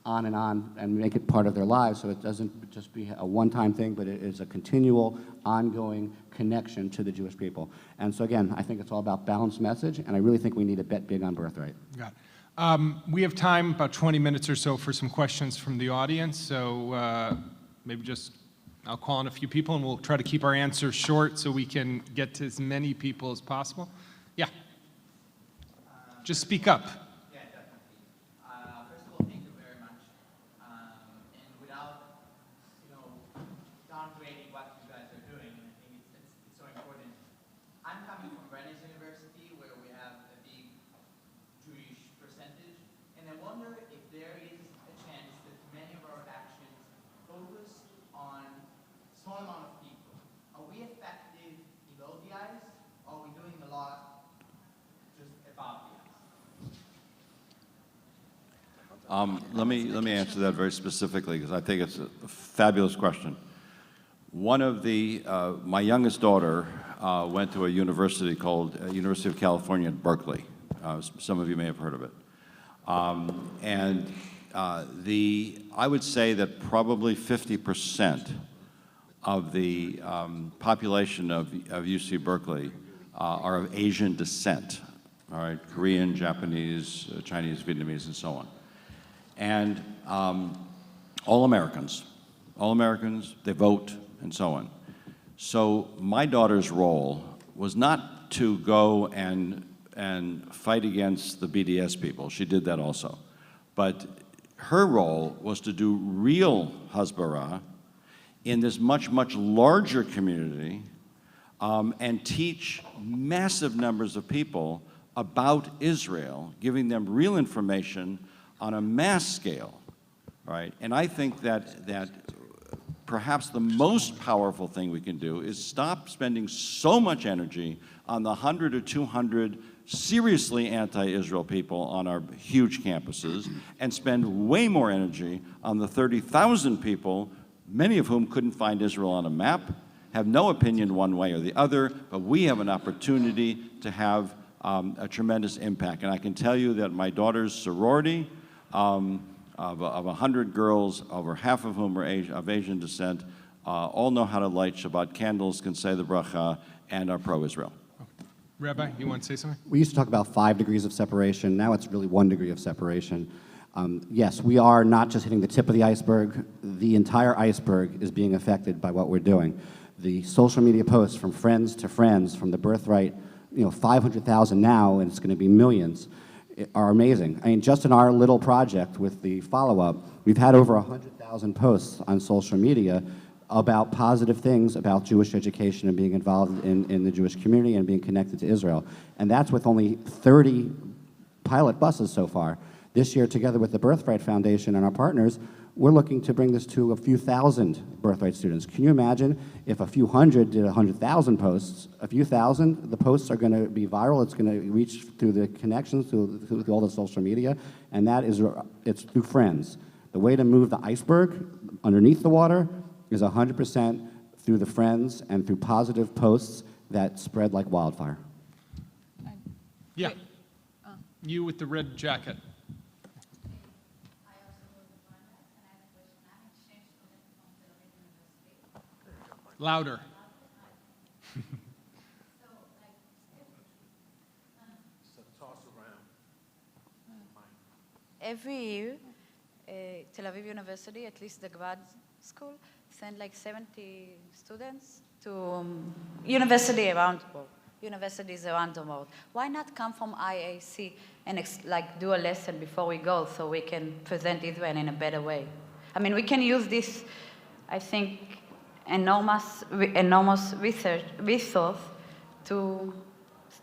[SPEAKER 6] on and make it part of their lives, so it doesn't just be a one-time thing, but it is a continual, ongoing connection to the Jewish people. And so again, I think it's all about balanced message, and I really think we need to bet big on Birthright.
[SPEAKER 1] Got it. We have time, about 20 minutes or so, for some questions from the audience, so maybe I'll call on a few people, and we'll try to keep our answers short so we can get to as many people as possible. Yeah. Just speak up.
[SPEAKER 2] Let me answer that very specifically because I think it's a fabulous question. One of my youngest daughter went to a university called University of California at Berkeley. Some of you may have heard of it. And I would say that probably 50% of the population of UC Berkeley are of Asian descent, all right, Korean, Japanese, Chinese, Vietnamese, and so on. And all Americans, they vote, and so on. So my daughter's role was not to go and fight against the BDS people. She did that also. But her role was to do real hasbara in this much, much larger community and teach massive numbers of people about Israel, giving them real information on a mass scale, right? And I think that perhaps the most powerful thing we can do is stop spending so much energy on the 100 or 200 seriously anti-Israel people on our huge campuses and spend way more energy on the 30,000 people, many of whom couldn't find Israel on a map, have no opinion one way or the other, but we have an opportunity to have a tremendous impact. And I can tell you that my daughter's sorority, of 100 girls, over half of whom are of Asian descent, all know how to light Shabbat candles, can say the bracha, and are pro-Israel.
[SPEAKER 1] Rabbi, you want to say something?
[SPEAKER 6] We used to talk about 5 degrees of separation. Now it's really 1 degree of separation. Yes, we are not just hitting the tip of the iceberg. The entire iceberg is being affected by what we're doing. The social media posts from friends to friends, from the Birthright, 500,000 now, and it's going to be millions, are amazing. I mean, just in our little project with the follow-up, we've had over 100,000 posts on social media about positive things about Jewish education and being involved in the Jewish community and being connected to Israel. And that's with only 30 pilot buses so far. This year, together with the Birthright Foundation and our partners, we're looking to bring this to a few thousand Birthright students. Can you imagine if a few hundred did 100,000 posts, a few thousand, the posts are going to be viral, it's going to reach through the connections, through all the social media, and it's through friends. The way to move the iceberg underneath the water is 100% through the friends and through positive posts that spread like wildfire.
[SPEAKER 1] Yeah.
[SPEAKER 3] Wait.
[SPEAKER 1] You with the red jacket. Louder.
[SPEAKER 7] Every year, Tel Aviv University, at least the grad school, send like 70 students to universities around the world. Why not come from IAC and do a lesson before we go so we can present Israel in a better way? I mean, we can use this, I think, enormous resource to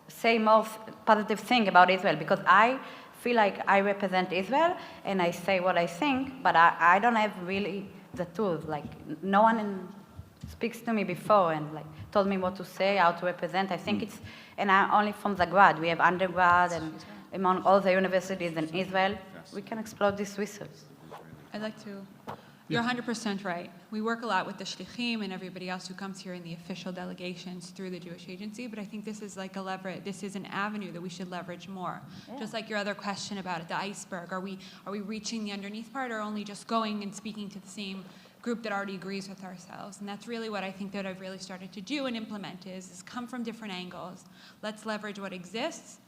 [SPEAKER 7] say more positive thing about Israel, because I feel like I represent Israel and I say what I think, but I don't have really the tools. Like, no one speaks to me before and told me what to say, how to represent. I think it's, and I'm only from the grad. We have undergrad, and among all the universities in Israel, we can explore this resource.
[SPEAKER 3] I'd like to. You're 100% right. We work a lot with the shlichim and everybody else who comes here in the official delegations through the Jewish Agency, but I think this is like this is an avenue that we should leverage more. Yeah. Just like your other question about it, the iceberg. Are we reaching the underneath part, or only just going and speaking to the same group that already agrees with ourselves? And that's really what I think that I've really started to do and implement is come from different angles. Let's leverage what exists,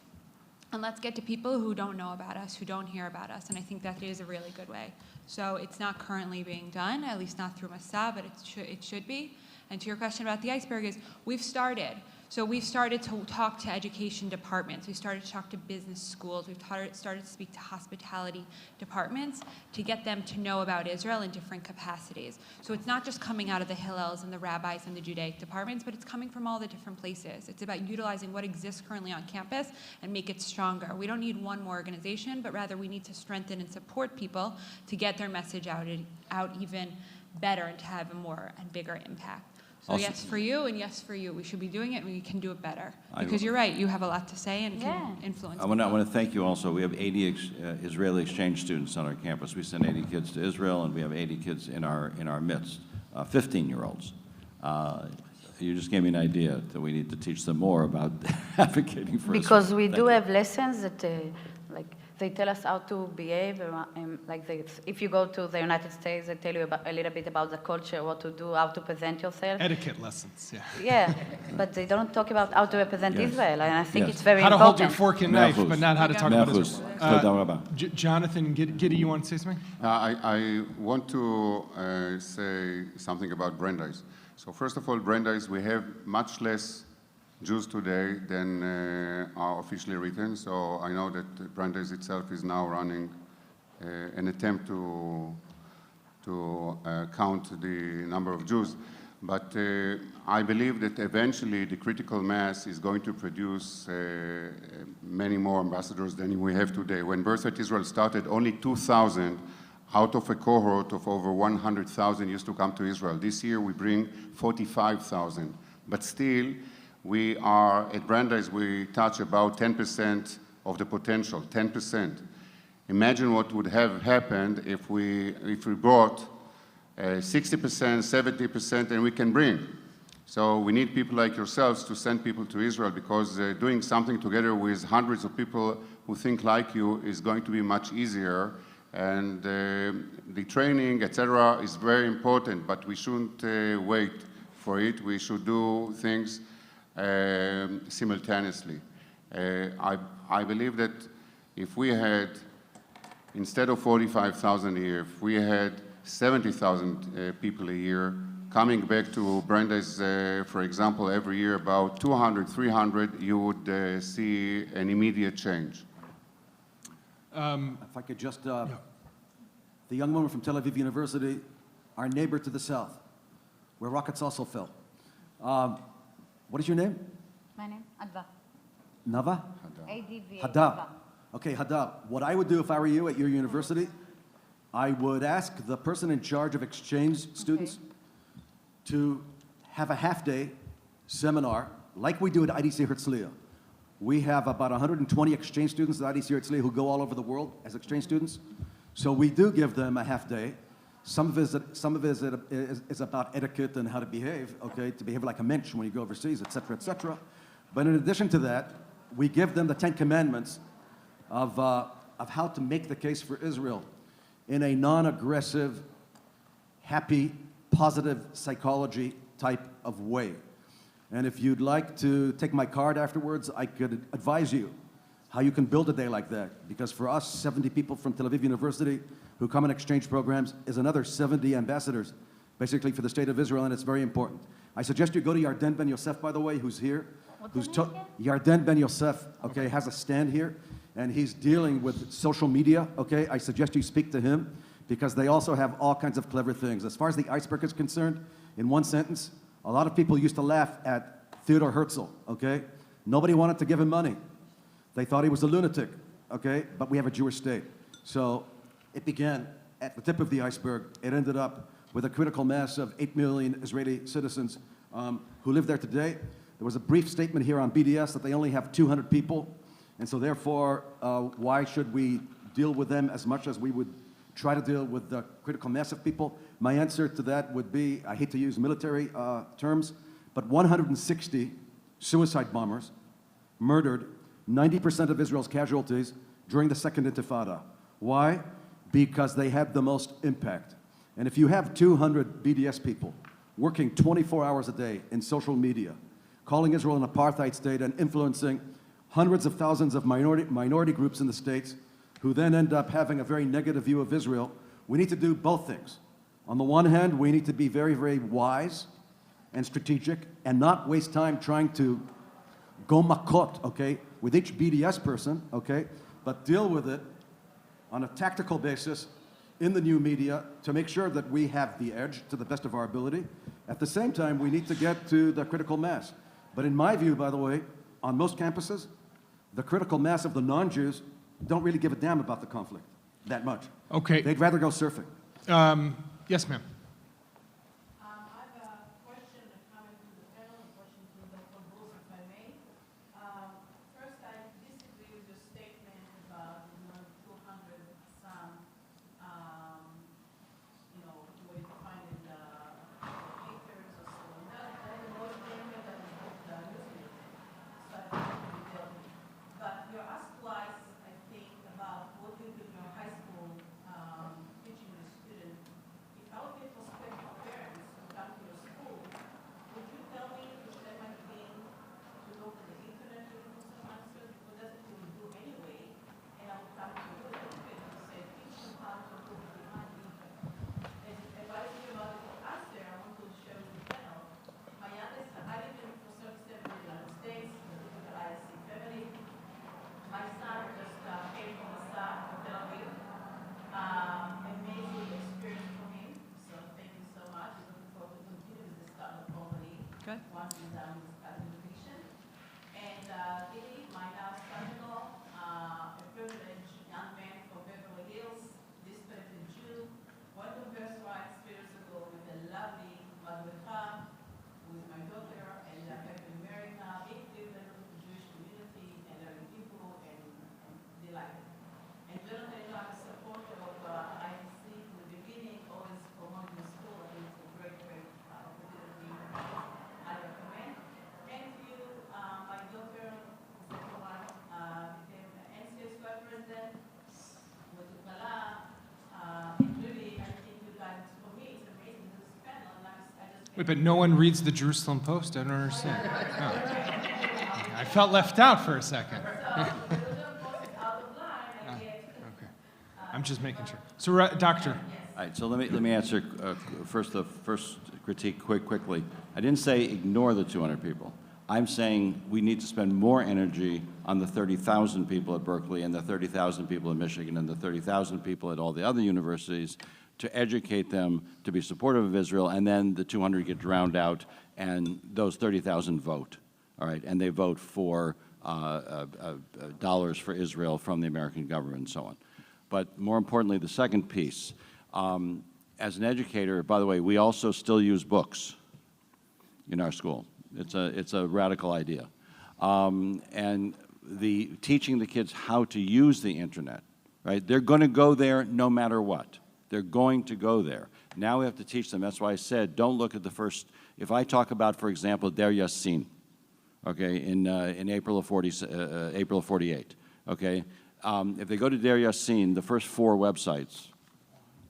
[SPEAKER 3] and let's get to people who don't know about us, who don't hear about us, and I think that is a really good way. So it's not currently being done, at least not through Masa, but it should be. And to your question about the iceberg is, we've started. So we've started to talk to education departments. We started to talk to business schools. We've started to speak to hospitality departments to get them to know about Israel in different capacities. So it's not just coming out of the Hillels and the rabbis and the Judaic departments, but it's coming from all the different places. It's about utilizing what exists currently on campus and make it stronger. We don't need one more organization, but rather we need to strengthen and support people to get their message out even better and to have a more and bigger impact. So
[SPEAKER 2] Also,
[SPEAKER 3] yes for you, and yes for you. We should be doing it, and we can do it better. Because you're right, you have a lot to say and can influence.
[SPEAKER 2] I want to thank you also. We have 80 Israeli exchange students on our campus. We send 80 kids to Israel, and we have 80 kids in our midst, 15-year-olds. You just gave me an idea that we need to teach them more about advocating for
[SPEAKER 7] Because
[SPEAKER 2] Israel.
[SPEAKER 7] we do have lessons that, they tell us how to behave, like if you go to the United States, they tell you a little bit about the culture, what to do, how to present yourself.
[SPEAKER 1] Etiquette lessons, yeah.
[SPEAKER 7] Yeah, but they don't talk about how to represent
[SPEAKER 2] Yes.
[SPEAKER 7] Israel, and I think
[SPEAKER 2] Yes.
[SPEAKER 7] it's very
[SPEAKER 1] How to
[SPEAKER 7] important.
[SPEAKER 1] hold your fork and knife, but not how to talk about
[SPEAKER 2] Mea
[SPEAKER 1] Israel.
[SPEAKER 2] chus. Toda rabba.
[SPEAKER 1] Jonathan, Gidi, you want to say something?
[SPEAKER 4] I want to say something about Brandeis. So first of all, Brandeis, we have much less Jews today than are officially written. So I know that Brandeis itself is now running an attempt to count the number of Jews. But I believe that eventually the critical mass is going to produce many more ambassadors than we have today. When Birthright Israel started, only 2,000 out of a cohort of over 100,000 used to come to Israel. This year we bring 45,000. But still, we are, at Brandeis, we touch about 10% of the potential, 10%. Imagine what would have happened if we brought 60%, 70%, and we can bring. So we need people like yourselves to send people to Israel, because doing something together with hundreds of people who think like you is going to be much easier. And the training, etc., is very important, but we shouldn't wait for it. We should do things simultaneously. I believe that if we had, instead of 45,000 a year, if we had 70,000 people a year coming back to Brandeis, for example, every year, about 200, 300, you would see an immediate change.
[SPEAKER 5] If I could just, the young woman from Tel Aviv University, our neighbor to the south, where rockets also fell. What is your name?
[SPEAKER 7] My name? Adva.
[SPEAKER 5] Nava?
[SPEAKER 7] A-D-V-A.
[SPEAKER 5] Hadar. Okay, Hadar. What I would do if I were you at your university, I would ask the person in charge of exchange students to have a half-day seminar like we do at IDC Herzliya. We have about 120 exchange students at IDC Herzliya who go all over the world as exchange students. So we do give them a half-day. Some of it is about etiquette and how to behave, okay, to behave like a mensch when you go overseas, et cetera, et cetera. But in addition to that, we give them the 10 Commandments of how to make the case for Israel in a non-aggressive, happy, positive psychology type of way. And if you'd like to take my card afterwards, I could advise you how you can build a day like that. Because for us, 70 people from Tel Aviv University who come in exchange programs is another 70 ambassadors, basically for the state of Israel, and it's very important. I suggest you go to Yarden Ben Yosef, by the way, who's here. Yarden Ben Yosef, okay, has a stand here, and he's dealing with social media, okay? I suggest you speak to him, because they also have all kinds of clever things. As far as the iceberg is concerned, in one sentence, a lot of people used to laugh at Theodor Herzl, okay? Nobody wanted to give him money. They thought he was a lunatic, okay? But we have a Jewish state. So it began at the tip of the iceberg. It ended up with a critical mass of 8 million Israeli citizens who live there today. There was a brief statement here on BDS that they only have 200 people. And so therefore, why should we deal with them as much as we would try to deal with the critical mass of people? My answer to that would be, I hate to use military terms, but 160 suicide bombers murdered 90% of Israel's casualties during the Second Intifada. Why? Because they had the most impact. And if you have 200 BDS people working 24 hours a day in social media, calling Israel an apartheid state and influencing hundreds of thousands of minority groups in the States, who then end up having a very negative view of Israel, we need to do both things. On the one hand, we need to be very, very wise and strategic and not waste time trying to go makot, okay, with each BDS person, okay, but deal with it on a tactical basis in the new media to make sure that we have the edge to the best of our ability. At the same time, we need to get to the critical mass. But in my view, by the way, on most campuses, the critical mass of the non-Jews don't really give a damn about the conflict that much.
[SPEAKER 1] Okay.
[SPEAKER 5] They'd rather go surfing.
[SPEAKER 1] Yes, ma'am.
[SPEAKER 8] I have a question, a comment to the panel, a question to Dr. Bruce, if I may. First, I disagree with your statement about 200 some, the way you define it, haters or so. That was statement that was both the newspaper, so I think we dealt with. But you're asked twice, I think, about
[SPEAKER 3] Good.
[SPEAKER 8] One is education. And Gidi, my last article, a privileged young man from Beverly Hills, disparate Jew, went to Birthright years ago with a lovely Moderator, with my daughter, and I have been married now, big little Jewish community, and learning people, and they like it. And Jonathan and I are a supporter of IAC from the beginning, always promoting the school. I think it's a great, great opportunity. I recommend. And to you, my daughter, Zechariah, became NCS president, went to Kala, and really, I think you guys, for me, it's amazing, this panel, and I just
[SPEAKER 1] Wait, but no one reads the Jerusalem Post? I don't understand. Oh. I felt left out for a second.
[SPEAKER 8] out of line, I get.
[SPEAKER 1] Okay. I'm just making sure. So, Doctor.
[SPEAKER 2] All right, so let me answer the first critique quickly. I didn't say ignore the 200 people. I'm saying we need to spend more energy on the 30,000 people at Berkeley and the 30,000 people in Michigan and the 30,000 people at all the other universities to educate them to be supportive of Israel, and then the 200 get drowned out, and those 30,000 vote, all right? And they vote for dollars for Israel from the American government and so on. But more importantly, the second piece, as an educator, by the way, we also still use books in our school. It's a radical idea. And teaching the kids how to use the internet, right? They're going to go there no matter what. They're going to go there. Now we have to teach them. That's why I said don't look at the first. If I talk about, for example, Der Yassin, okay, in April of 48, okay, if they go to Der Yassin, the first 4 websites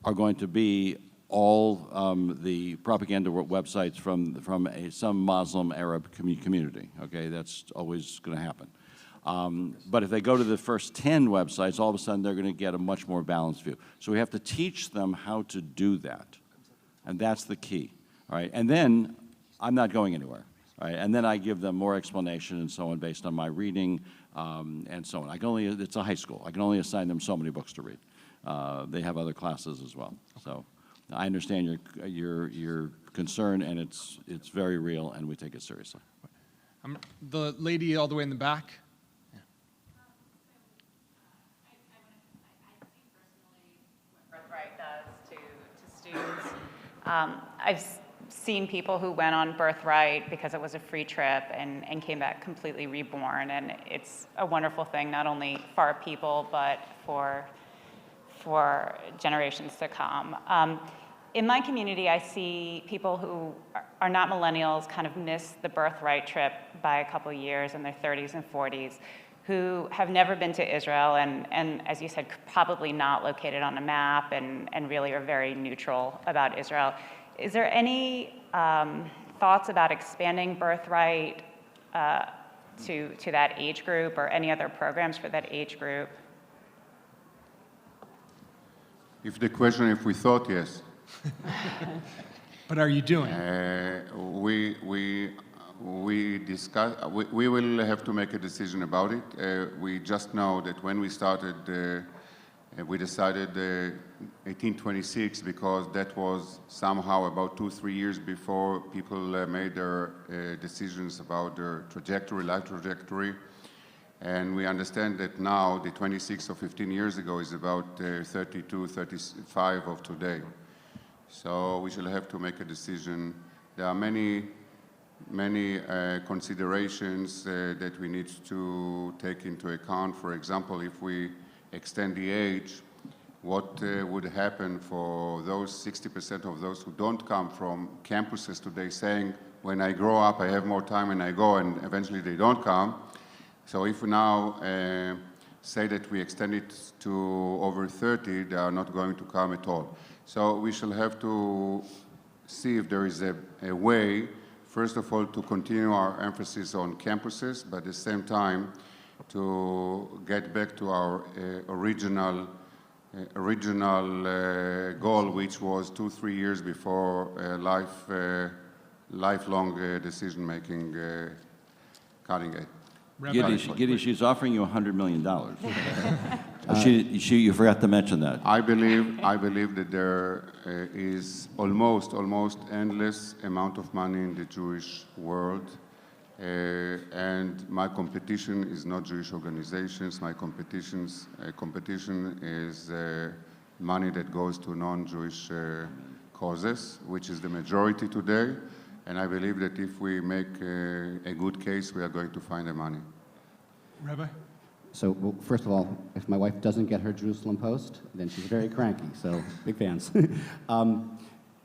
[SPEAKER 2] are going to be all the propaganda websites from some Muslim Arab community. Okay, that's always going to happen. But if they go to the first 10 websites, all of a sudden they're going to get a much more balanced view. So we have to teach them how to do that, and that's the key. All right, and then I'm not going anywhere. All right, and then I give them more explanation and so on based on my reading and so on. It's a high school. I can only assign them so many books to read. They have other classes as well. So I understand your concern, and it's very real, and we take it seriously.
[SPEAKER 1] The lady all the way in the back.
[SPEAKER 9] Birthright does to students. I've seen people who went on Birthright because it was a free trip and came back completely reborn, and it's a wonderful thing not only for our people but for generations to come. In my community, I see people who are not millennials kind of miss the Birthright trip by a couple of years in their 30s and 40s, who have never been to Israel and as you said, probably not located on a map and really are very neutral about Israel. Is there any thoughts about expanding Birthright to that age group or any other programs for that age group?
[SPEAKER 4] If the question, if we thought, yes.
[SPEAKER 1] But are you doing?
[SPEAKER 4] We discuss. We will have to make a decision about it. We just know that when we started, we decided 1826 because that was somehow about 2-3 years before people made their decisions about their trajectory, life trajectory. And we understand that now the 26 of 15 years ago is about 32, 35 of today. So we shall have to make a decision. There are many considerations that we need to take into account. For example, if we extend the age, what would happen for those 60% of those who don't come from campuses today saying, when I grow up, I have more time and I go, and eventually they don't come. So if we now say that we extend it to over 30, they are not going to come at all. So we shall have to see if there is a way, first of all, to continue our emphasis on campuses, but at the same time to get back to our original goal, which was 2-3 years before lifelong decision-making cutting edge.
[SPEAKER 2] Gidi, she's offering you $100 million. You forgot to mention that.
[SPEAKER 4] I believe that there is almost endless amount of money in the Jewish world, and my competition is not Jewish organizations. My competition is money that goes to non-Jewish causes, which is the majority today. And I believe that if we make a good case, we are going to find the money.
[SPEAKER 1] Rabbi?
[SPEAKER 6] So, well, first of all, if my wife doesn't get her Jerusalem Post, then she's very cranky, so big fans.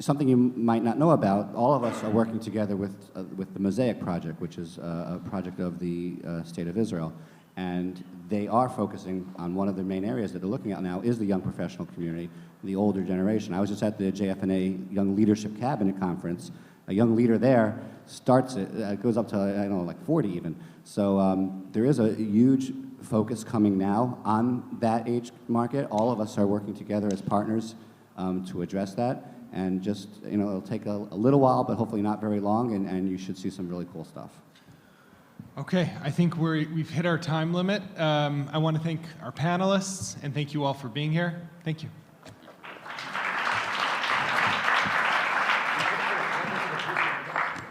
[SPEAKER 6] Something you might not know about, all of us are working together with the Mosaic Project, which is a project of the State of Israel. And they are focusing on one of the main areas that they're looking at now is the young professional community, the older generation. I was just at the JFNA Young Leadership Cabinet Conference. A young leader there starts it goes up to, I don't know, like 40 even. So there is a huge focus coming now on that age market. All of us are working together as partners to address that. And just, it'll take a little while, but hopefully not very long, and you should see some really cool stuff.
[SPEAKER 1] Okay, I think we've hit our time limit. I want to thank our panelists, and thank you all for being here. Thank you.